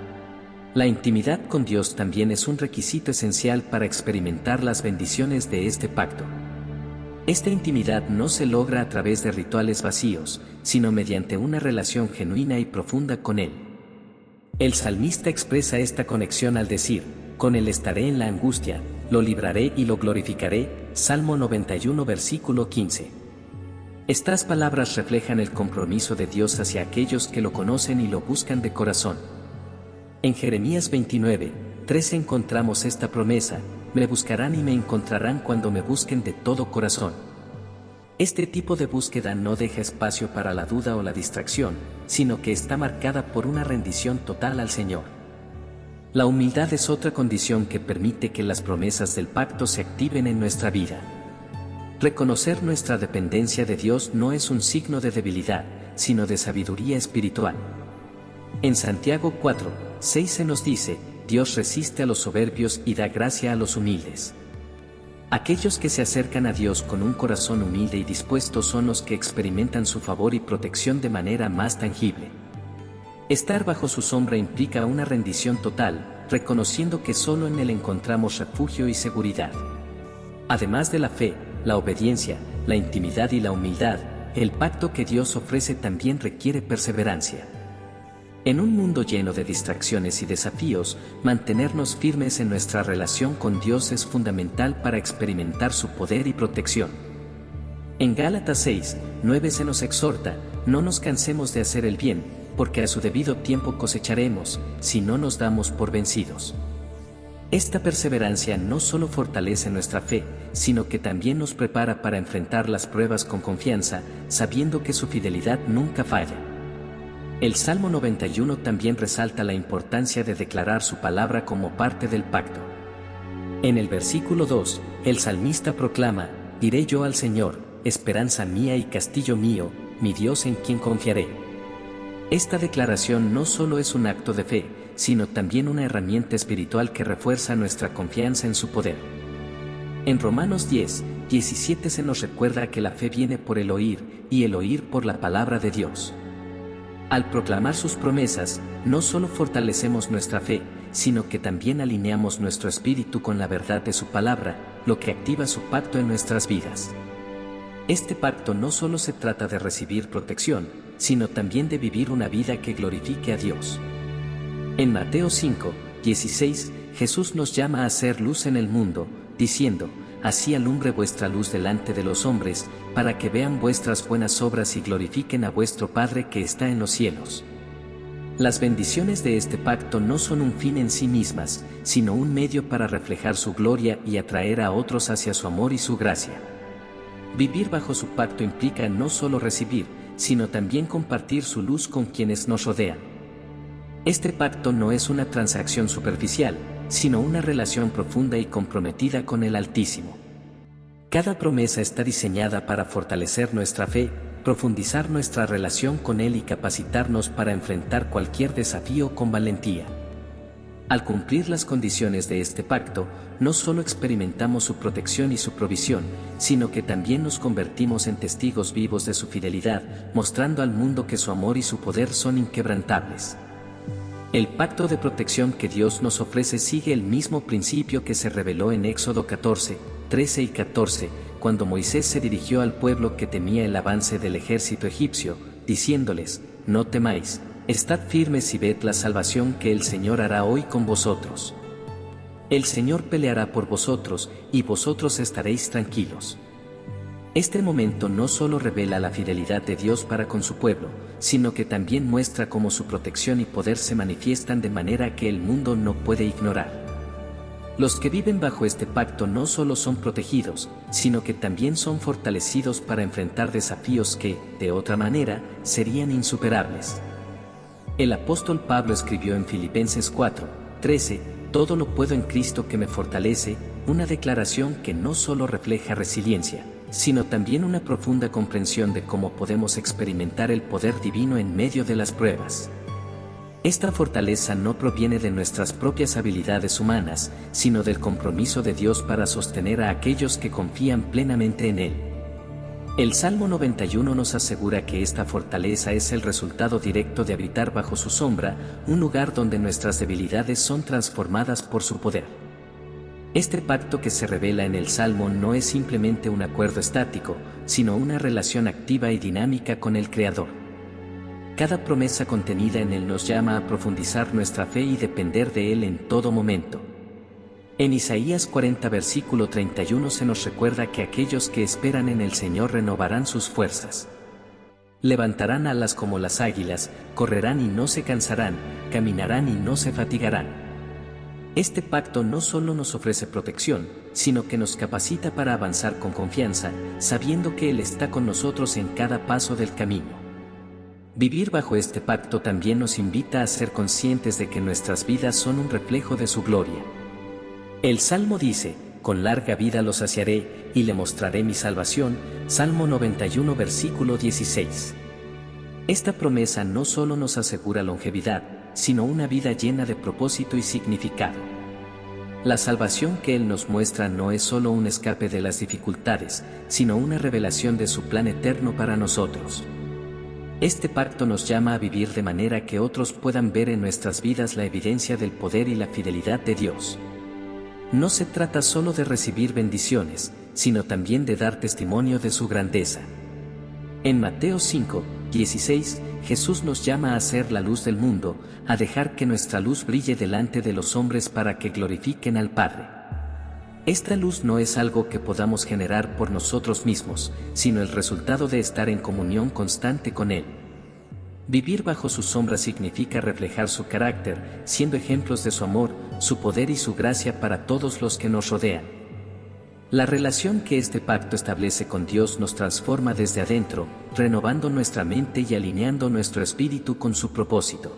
La intimidad con Dios también es un requisito esencial para experimentar las bendiciones de este pacto. Esta intimidad no se logra a través de rituales vacíos, sino mediante una relación genuina y profunda con Él. El salmista expresa esta conexión al decir, con Él estaré en la angustia, lo libraré y lo glorificaré, Salmo 91 versículo 15. Estas palabras reflejan el compromiso de Dios hacia aquellos que lo conocen y lo buscan de corazón. En Jeremías 29, 13 encontramos esta promesa, me buscarán y me encontrarán cuando me busquen de todo corazón. Este tipo de búsqueda no deja espacio para la duda o la distracción, sino que está marcada por una rendición total al Señor. La humildad es otra condición que permite que las promesas del pacto se activen en nuestra vida. Reconocer nuestra dependencia de Dios no es un signo de debilidad, sino de sabiduría espiritual. En Santiago 4, 6 se nos dice, Dios resiste a los soberbios y da gracia a los humildes. Aquellos que se acercan a Dios con un corazón humilde y dispuesto son los que experimentan su favor y protección de manera más tangible. Estar bajo su sombra implica una rendición total, reconociendo que solo en Él encontramos refugio y seguridad. Además de la fe, la obediencia, la intimidad y la humildad, el pacto que Dios ofrece también requiere perseverancia. En un mundo lleno de distracciones y desafíos, mantenernos firmes en nuestra relación con Dios es fundamental para experimentar su poder y protección. En Gálatas 6, 9 se nos exhorta, no nos cansemos de hacer el bien, porque a su debido tiempo cosecharemos, si no nos damos por vencidos. Esta perseverancia no solo fortalece nuestra fe, sino que también nos prepara para enfrentar las pruebas con confianza, sabiendo que su fidelidad nunca falla. El Salmo 91 también resalta la importancia de declarar su palabra como parte del pacto. En el versículo 2, el salmista proclama, diré yo al Señor, esperanza mía y castillo mío, mi Dios en quien confiaré. Esta declaración no solo es un acto de fe, sino también una herramienta espiritual que refuerza nuestra confianza en su poder. En Romanos 10, 17 se nos recuerda que la fe viene por el oír, y el oír por la palabra de Dios. Al proclamar sus promesas, no solo fortalecemos nuestra fe, sino que también alineamos nuestro espíritu con la verdad de su palabra, lo que activa su pacto en nuestras vidas. Este pacto no solo se trata de recibir protección, sino también de vivir una vida que glorifique a Dios. En Mateo 5, 16, Jesús nos llama a ser luz en el mundo, diciendo: así alumbre vuestra luz delante de los hombres, para que vean vuestras buenas obras y glorifiquen a vuestro Padre que está en los cielos. Las bendiciones de este pacto no son un fin en sí mismas, sino un medio para reflejar su gloria y atraer a otros hacia su amor y su gracia. Vivir bajo su pacto implica no solo recibir, sino también compartir su luz con quienes nos rodean. Este pacto no es una transacción superficial, sino una relación profunda y comprometida con el Altísimo. Cada promesa está diseñada para fortalecer nuestra fe, profundizar nuestra relación con Él y capacitarnos para enfrentar cualquier desafío con valentía. Al cumplir las condiciones de este pacto, no solo experimentamos su protección y su provisión, sino que también nos convertimos en testigos vivos de su fidelidad, mostrando al mundo que su amor y su poder son inquebrantables. El pacto de protección que Dios nos ofrece sigue el mismo principio que se reveló en Éxodo 14, 13 y 14, cuando Moisés se dirigió al pueblo que temía el avance del ejército egipcio, diciéndoles: no temáis, estad firmes y ved la salvación que el Señor hará hoy con vosotros. El Señor peleará por vosotros, y vosotros estaréis tranquilos. Este momento no solo revela la fidelidad de Dios para con su pueblo, sino que también muestra cómo su protección y poder se manifiestan de manera que el mundo no puede ignorar. Los que viven bajo este pacto no solo son protegidos, sino que también son fortalecidos para enfrentar desafíos que, de otra manera, serían insuperables. El apóstol Pablo escribió en Filipenses 4, 13, todo lo puedo en Cristo que me fortalece, una declaración que no solo refleja resiliencia, sino también una profunda comprensión de cómo podemos experimentar el poder divino en medio de las pruebas. Esta fortaleza no proviene de nuestras propias habilidades humanas, sino del compromiso de Dios para sostener a aquellos que confían plenamente en Él. El Salmo 91 nos asegura que esta fortaleza es el resultado directo de habitar bajo su sombra, un lugar donde nuestras debilidades son transformadas por su poder. Este pacto que se revela en el Salmo no es simplemente un acuerdo estático, sino una relación activa y dinámica con el Creador. Cada promesa contenida en él nos llama a profundizar nuestra fe y depender de Él en todo momento. En Isaías 40 versículo 31 se nos recuerda que aquellos que esperan en el Señor renovarán sus fuerzas. Levantarán alas como las águilas, correrán y no se cansarán, caminarán y no se fatigarán. Este pacto no solo nos ofrece protección, sino que nos capacita para avanzar con confianza, sabiendo que Él está con nosotros en cada paso del camino. Vivir bajo este pacto también nos invita a ser conscientes de que nuestras vidas son un reflejo de su gloria. El Salmo dice: con larga vida lo saciaré, y le mostraré mi salvación, Salmo 91 versículo 16. Esta promesa no solo nos asegura longevidad, sino una vida llena de propósito y significado. La salvación que Él nos muestra no es solo un escape de las dificultades, sino una revelación de su plan eterno para nosotros. Este pacto nos llama a vivir de manera que otros puedan ver en nuestras vidas la evidencia del poder y la fidelidad de Dios. No se trata solo de recibir bendiciones, sino también de dar testimonio de su grandeza. En Mateo 5, 16, Jesús nos llama a ser la luz del mundo, a dejar que nuestra luz brille delante de los hombres para que glorifiquen al Padre. Esta luz no es algo que podamos generar por nosotros mismos, sino el resultado de estar en comunión constante con Él. Vivir bajo su sombra significa reflejar su carácter, siendo ejemplos de su amor, su poder y su gracia para todos los que nos rodean. La relación que este pacto establece con Dios nos transforma desde adentro, renovando nuestra mente y alineando nuestro espíritu con su propósito.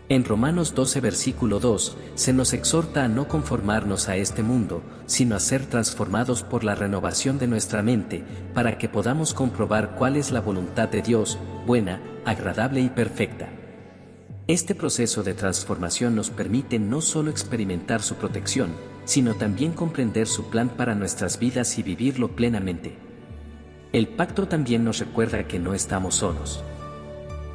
En Romanos 12 versículo 2, se nos exhorta a no conformarnos a este mundo, sino a ser transformados por la renovación de nuestra mente, para que podamos comprobar cuál es la voluntad de Dios, buena, agradable y perfecta. Este proceso de transformación nos permite no solo experimentar su protección, sino también comprender su plan para nuestras vidas y vivirlo plenamente. El pacto también nos recuerda que no estamos solos.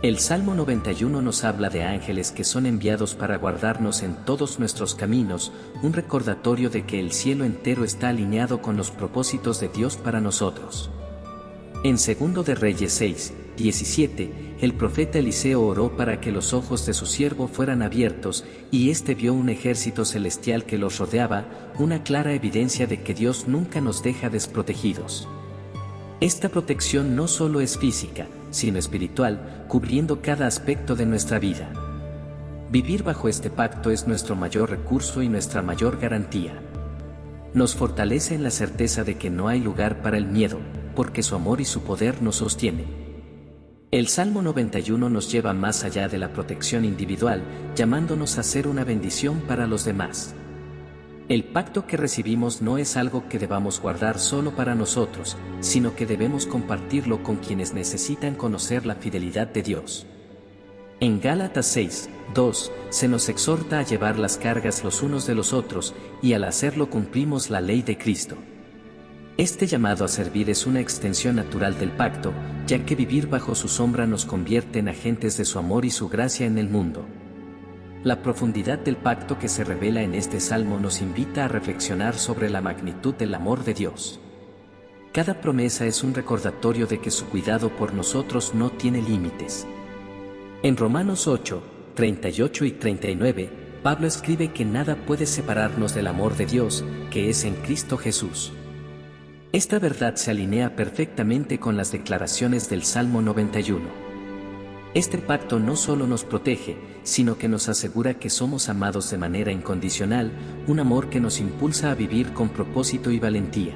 El Salmo 91 nos habla de ángeles que son enviados para guardarnos en todos nuestros caminos, un recordatorio de que el cielo entero está alineado con los propósitos de Dios para nosotros. En 2 de Reyes 6, 17, el profeta Eliseo oró para que los ojos de su siervo fueran abiertos, y éste vio un ejército celestial que los rodeaba, una clara evidencia de que Dios nunca nos deja desprotegidos. Esta protección no solo es física, sino espiritual, cubriendo cada aspecto de nuestra vida. Vivir bajo este pacto es nuestro mayor recurso y nuestra mayor garantía. Nos fortalece en la certeza de que no hay lugar para el miedo, porque su amor y su poder nos sostienen. El Salmo 91 nos lleva más allá de la protección individual, llamándonos a ser una bendición para los demás. El pacto que recibimos no es algo que debamos guardar solo para nosotros, sino que debemos compartirlo con quienes necesitan conocer la fidelidad de Dios. En Gálatas 6, 2, se nos exhorta a llevar las cargas los unos de los otros, y al hacerlo cumplimos la ley de Cristo. Este llamado a servir es una extensión natural del pacto, ya que vivir bajo su sombra nos convierte en agentes de su amor y su gracia en el mundo. La profundidad del pacto que se revela en este salmo nos invita a reflexionar sobre la magnitud del amor de Dios. Cada promesa es un recordatorio de que su cuidado por nosotros no tiene límites. En Romanos 8, 38 y 39, Pablo escribe que nada puede separarnos del amor de Dios, que es en Cristo Jesús. Esta verdad se alinea perfectamente con las declaraciones del Salmo 91. Este pacto no solo nos protege, sino que nos asegura que somos amados de manera incondicional, un amor que nos impulsa a vivir con propósito y valentía.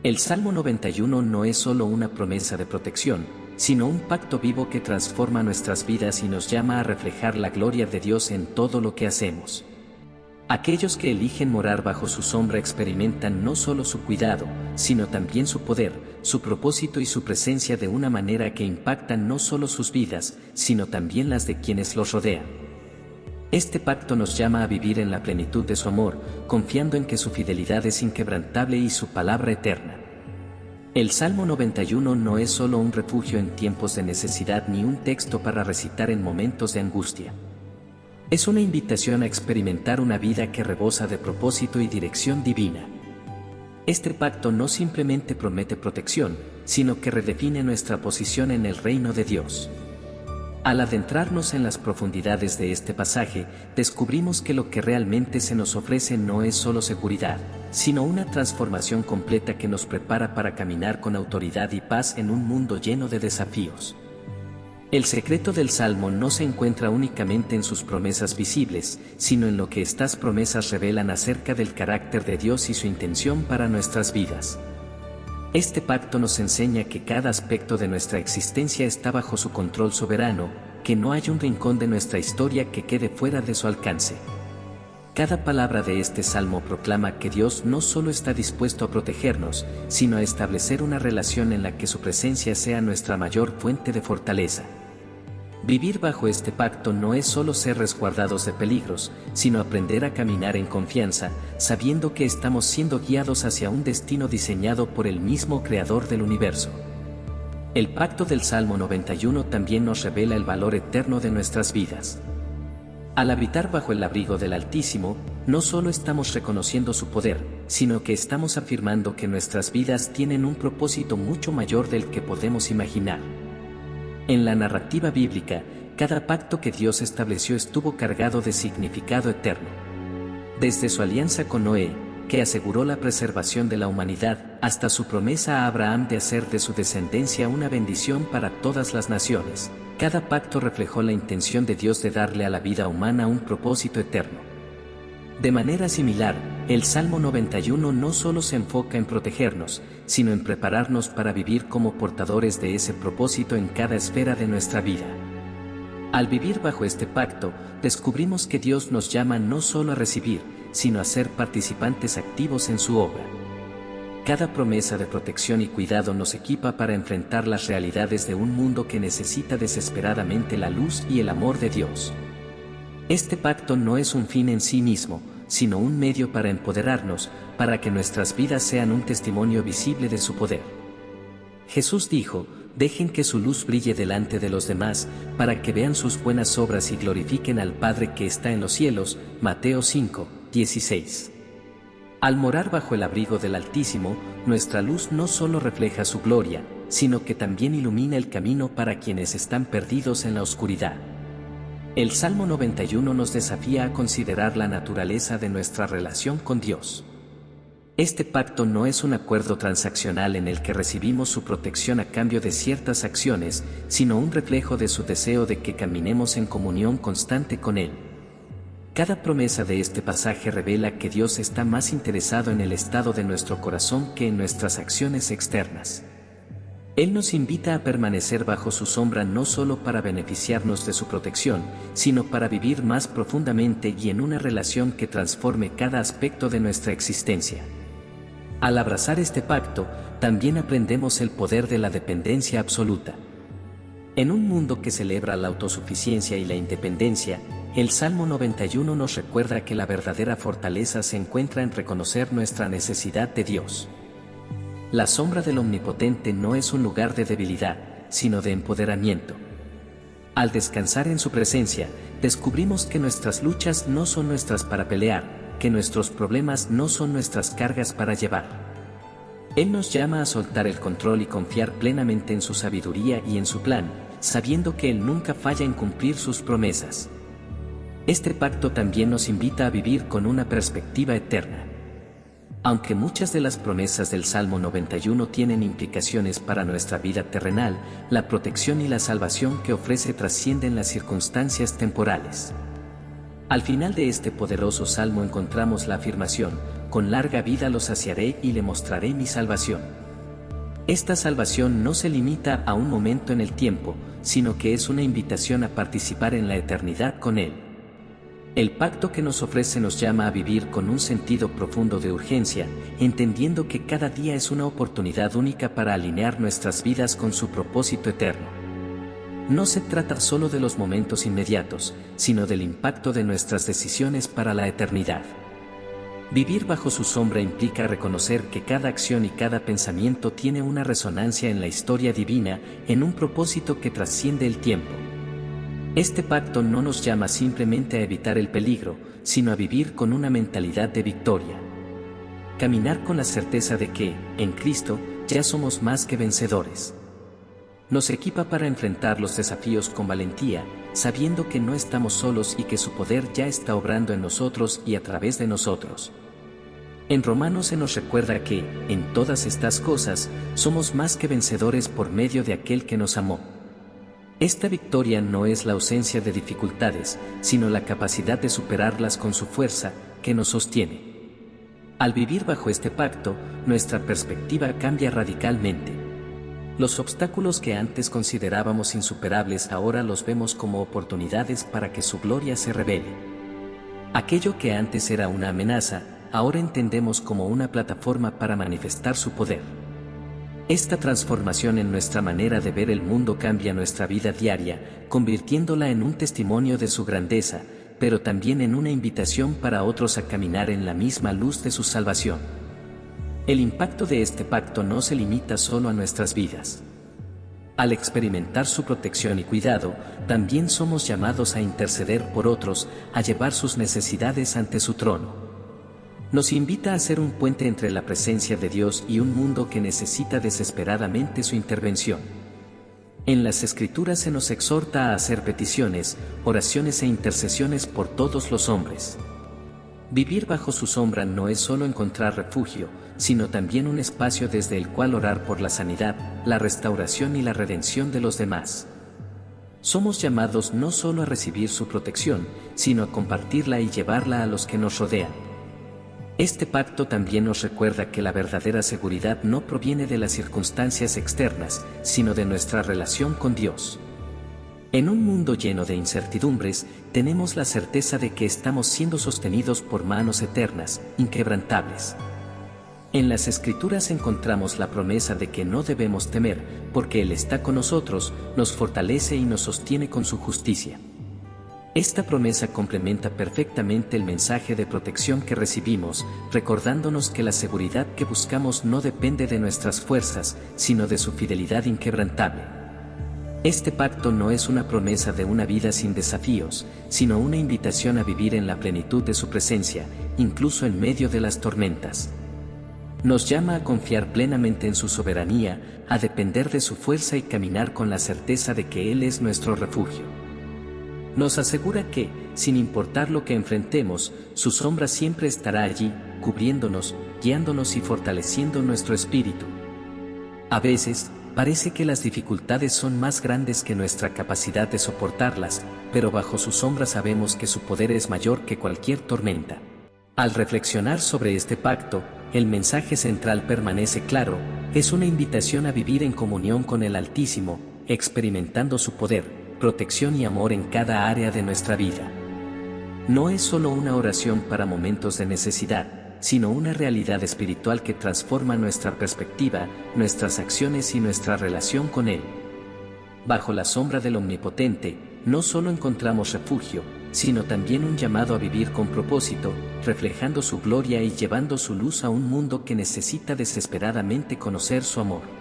El Salmo 91 no es solo una promesa de protección, sino un pacto vivo que transforma nuestras vidas y nos llama a reflejar la gloria de Dios en todo lo que hacemos. Aquellos que eligen morar bajo su sombra experimentan no solo su cuidado, sino también su poder, su propósito y su presencia de una manera que impactan no solo sus vidas, sino también las de quienes los rodean. Este pacto nos llama a vivir en la plenitud de su amor, confiando en que su fidelidad es inquebrantable y su palabra eterna. El Salmo 91 no es solo un refugio en tiempos de necesidad ni un texto para recitar en momentos de angustia. Es una invitación a experimentar una vida que rebosa de propósito y dirección divina. Este pacto no simplemente promete protección, sino que redefine nuestra posición en el reino de Dios. Al adentrarnos en las profundidades de este pasaje, descubrimos que lo que realmente se nos ofrece no es solo seguridad, sino una transformación completa que nos prepara para caminar con autoridad y paz en un mundo lleno de desafíos. El secreto del Salmo no se encuentra únicamente en sus promesas visibles, sino en lo que estas promesas revelan acerca del carácter de Dios y su intención para nuestras vidas. Este pacto nos enseña que cada aspecto de nuestra existencia está bajo su control soberano, que no hay un rincón de nuestra historia que quede fuera de su alcance. Cada palabra de este salmo proclama que Dios no solo está dispuesto a protegernos, sino a establecer una relación en la que su presencia sea nuestra mayor fuente de fortaleza. Vivir bajo este pacto no es solo ser resguardados de peligros, sino aprender a caminar en confianza, sabiendo que estamos siendo guiados hacia un destino diseñado por el mismo Creador del universo. El pacto del Salmo 91 también nos revela el valor eterno de nuestras vidas. Al habitar bajo el abrigo del Altísimo, no solo estamos reconociendo su poder, sino que estamos afirmando que nuestras vidas tienen un propósito mucho mayor del que podemos imaginar. En la narrativa bíblica, cada pacto que Dios estableció estuvo cargado de significado eterno. Desde su alianza con Noé, que aseguró la preservación de la humanidad, hasta su promesa a Abraham de hacer de su descendencia una bendición para todas las naciones. Cada pacto reflejó la intención de Dios de darle a la vida humana un propósito eterno. De manera similar, el Salmo 91 no solo se enfoca en protegernos, sino en prepararnos para vivir como portadores de ese propósito en cada esfera de nuestra vida. Al vivir bajo este pacto, descubrimos que Dios nos llama no solo a recibir, sino a ser participantes activos en su obra. Cada promesa de protección y cuidado nos equipa para enfrentar las realidades de un mundo que necesita desesperadamente la luz y el amor de Dios. Este pacto no es un fin en sí mismo, sino un medio para empoderarnos, para que nuestras vidas sean un testimonio visible de su poder. Jesús dijo: dejen que su luz brille delante de los demás, para que vean sus buenas obras y glorifiquen al Padre que está en los cielos. Mateo 5, 16. Al morar bajo el abrigo del Altísimo, nuestra luz no solo refleja su gloria, sino que también ilumina el camino para quienes están perdidos en la oscuridad. El Salmo 91 nos desafía a considerar la naturaleza de nuestra relación con Dios. Este pacto no es un acuerdo transaccional en el que recibimos su protección a cambio de ciertas acciones, sino un reflejo de su deseo de que caminemos en comunión constante con Él. Cada promesa de este pasaje revela que Dios está más interesado en el estado de nuestro corazón que en nuestras acciones externas. Él nos invita a permanecer bajo su sombra no solo para beneficiarnos de su protección, sino para vivir más profundamente y en una relación que transforme cada aspecto de nuestra existencia. Al abrazar este pacto, también aprendemos el poder de la dependencia absoluta. En un mundo que celebra la autosuficiencia y la independencia, el Salmo 91 nos recuerda que la verdadera fortaleza se encuentra en reconocer nuestra necesidad de Dios. La sombra del Omnipotente no es un lugar de debilidad, sino de empoderamiento. Al descansar en su presencia, descubrimos que nuestras luchas no son nuestras para pelear, que nuestros problemas no son nuestras cargas para llevar. Él nos llama a soltar el control y confiar plenamente en su sabiduría y en su plan, sabiendo que Él nunca falla en cumplir sus promesas. Este pacto también nos invita a vivir con una perspectiva eterna. Aunque muchas de las promesas del Salmo 91 tienen implicaciones para nuestra vida terrenal, la protección y la salvación que ofrece trascienden las circunstancias temporales. Al final de este poderoso salmo encontramos la afirmación: con larga vida lo saciaré y le mostraré mi salvación. Esta salvación no se limita a un momento en el tiempo, sino que es una invitación a participar en la eternidad con Él. El pacto que nos ofrece nos llama a vivir con un sentido profundo de urgencia, entendiendo que cada día es una oportunidad única para alinear nuestras vidas con su propósito eterno. No se trata solo de los momentos inmediatos, sino del impacto de nuestras decisiones para la eternidad. Vivir bajo su sombra implica reconocer que cada acción y cada pensamiento tiene una resonancia en la historia divina, en un propósito que trasciende el tiempo. Este pacto no nos llama simplemente a evitar el peligro, sino a vivir con una mentalidad de victoria. Caminar con la certeza de que, en Cristo, ya somos más que vencedores. Nos equipa para enfrentar los desafíos con valentía, sabiendo que no estamos solos y que su poder ya está obrando en nosotros y a través de nosotros. En Romanos se nos recuerda que, en todas estas cosas, somos más que vencedores por medio de aquel que nos amó. Esta victoria no es la ausencia de dificultades, sino la capacidad de superarlas con su fuerza, que nos sostiene. Al vivir bajo este pacto, nuestra perspectiva cambia radicalmente. Los obstáculos que antes considerábamos insuperables ahora los vemos como oportunidades para que su gloria se revele. Aquello que antes era una amenaza, ahora entendemos como una plataforma para manifestar su poder. Esta transformación en nuestra manera de ver el mundo cambia nuestra vida diaria, convirtiéndola en un testimonio de su grandeza, pero también en una invitación para otros a caminar en la misma luz de su salvación. El impacto de este pacto no se limita solo a nuestras vidas. Al experimentar su protección y cuidado, también somos llamados a interceder por otros, a llevar sus necesidades ante su trono. Nos invita a ser un puente entre la presencia de Dios y un mundo que necesita desesperadamente su intervención. En las Escrituras se nos exhorta a hacer peticiones, oraciones e intercesiones por todos los hombres. Vivir bajo su sombra no es solo encontrar refugio, sino también un espacio desde el cual orar por la sanidad, la restauración y la redención de los demás. Somos llamados no solo a recibir su protección, sino a compartirla y llevarla a los que nos rodean. Este pacto también nos recuerda que la verdadera seguridad no proviene de las circunstancias externas, sino de nuestra relación con Dios. En un mundo lleno de incertidumbres, tenemos la certeza de que estamos siendo sostenidos por manos eternas, inquebrantables. En las Escrituras encontramos la promesa de que no debemos temer, porque Él está con nosotros, nos fortalece y nos sostiene con su justicia. Esta promesa complementa perfectamente el mensaje de protección que recibimos, recordándonos que la seguridad que buscamos no depende de nuestras fuerzas, sino de su fidelidad inquebrantable. Este pacto no es una promesa de una vida sin desafíos, sino una invitación a vivir en la plenitud de su presencia, incluso en medio de las tormentas. Nos llama a confiar plenamente en su soberanía, a depender de su fuerza y caminar con la certeza de que Él es nuestro refugio. Nos asegura que, sin importar lo que enfrentemos, su sombra siempre estará allí, cubriéndonos, guiándonos y fortaleciendo nuestro espíritu. A veces, parece que las dificultades son más grandes que nuestra capacidad de soportarlas, pero bajo su sombra sabemos que su poder es mayor que cualquier tormenta. Al reflexionar sobre este pacto, el mensaje central permanece claro, es una invitación a vivir en comunión con el Altísimo, experimentando su poder, protección y amor en cada área de nuestra vida. No es solo una oración para momentos de necesidad, sino una realidad espiritual que transforma nuestra perspectiva, nuestras acciones y nuestra relación con Él. Bajo la sombra del Omnipotente, no solo encontramos refugio, sino también un llamado a vivir con propósito, reflejando su gloria y llevando su luz a un mundo que necesita desesperadamente conocer su amor.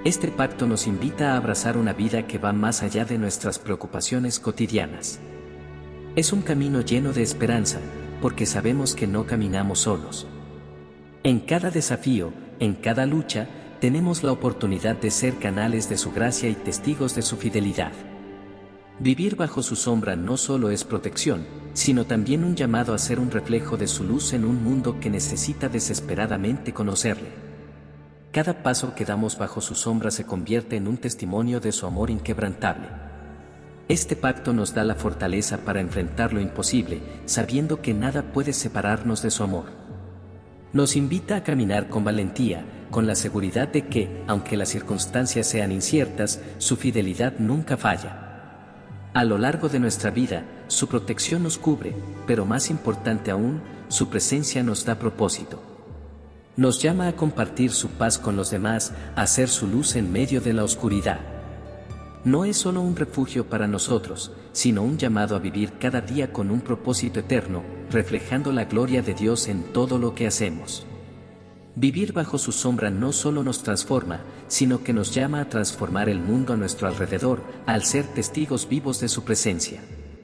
Este pacto nos invita a abrazar una vida que va más allá de nuestras preocupaciones cotidianas. Es un camino lleno de esperanza, porque sabemos que no caminamos solos. En cada desafío, en cada lucha, tenemos la oportunidad de ser canales de su gracia y testigos de su fidelidad. Vivir bajo su sombra no solo es protección, sino también un llamado a ser un reflejo de su luz en un mundo que necesita desesperadamente conocerle. Cada paso que damos bajo su sombra se convierte en un testimonio de su amor inquebrantable. Este pacto nos da la fortaleza para enfrentar lo imposible, sabiendo que nada puede separarnos de su amor. Nos invita a caminar con valentía, con la seguridad de que, aunque las circunstancias sean inciertas, su fidelidad nunca falla. A lo largo de nuestra vida, su protección nos cubre, pero más importante aún, su presencia nos da propósito. Nos llama a compartir su paz con los demás, a ser su luz en medio de la oscuridad. No es solo un refugio para nosotros, sino un llamado a vivir cada día con un propósito eterno, reflejando la gloria de Dios en todo lo que hacemos. Vivir bajo su sombra no solo nos transforma, sino que nos llama a transformar el mundo a nuestro alrededor, al ser testigos vivos de su presencia.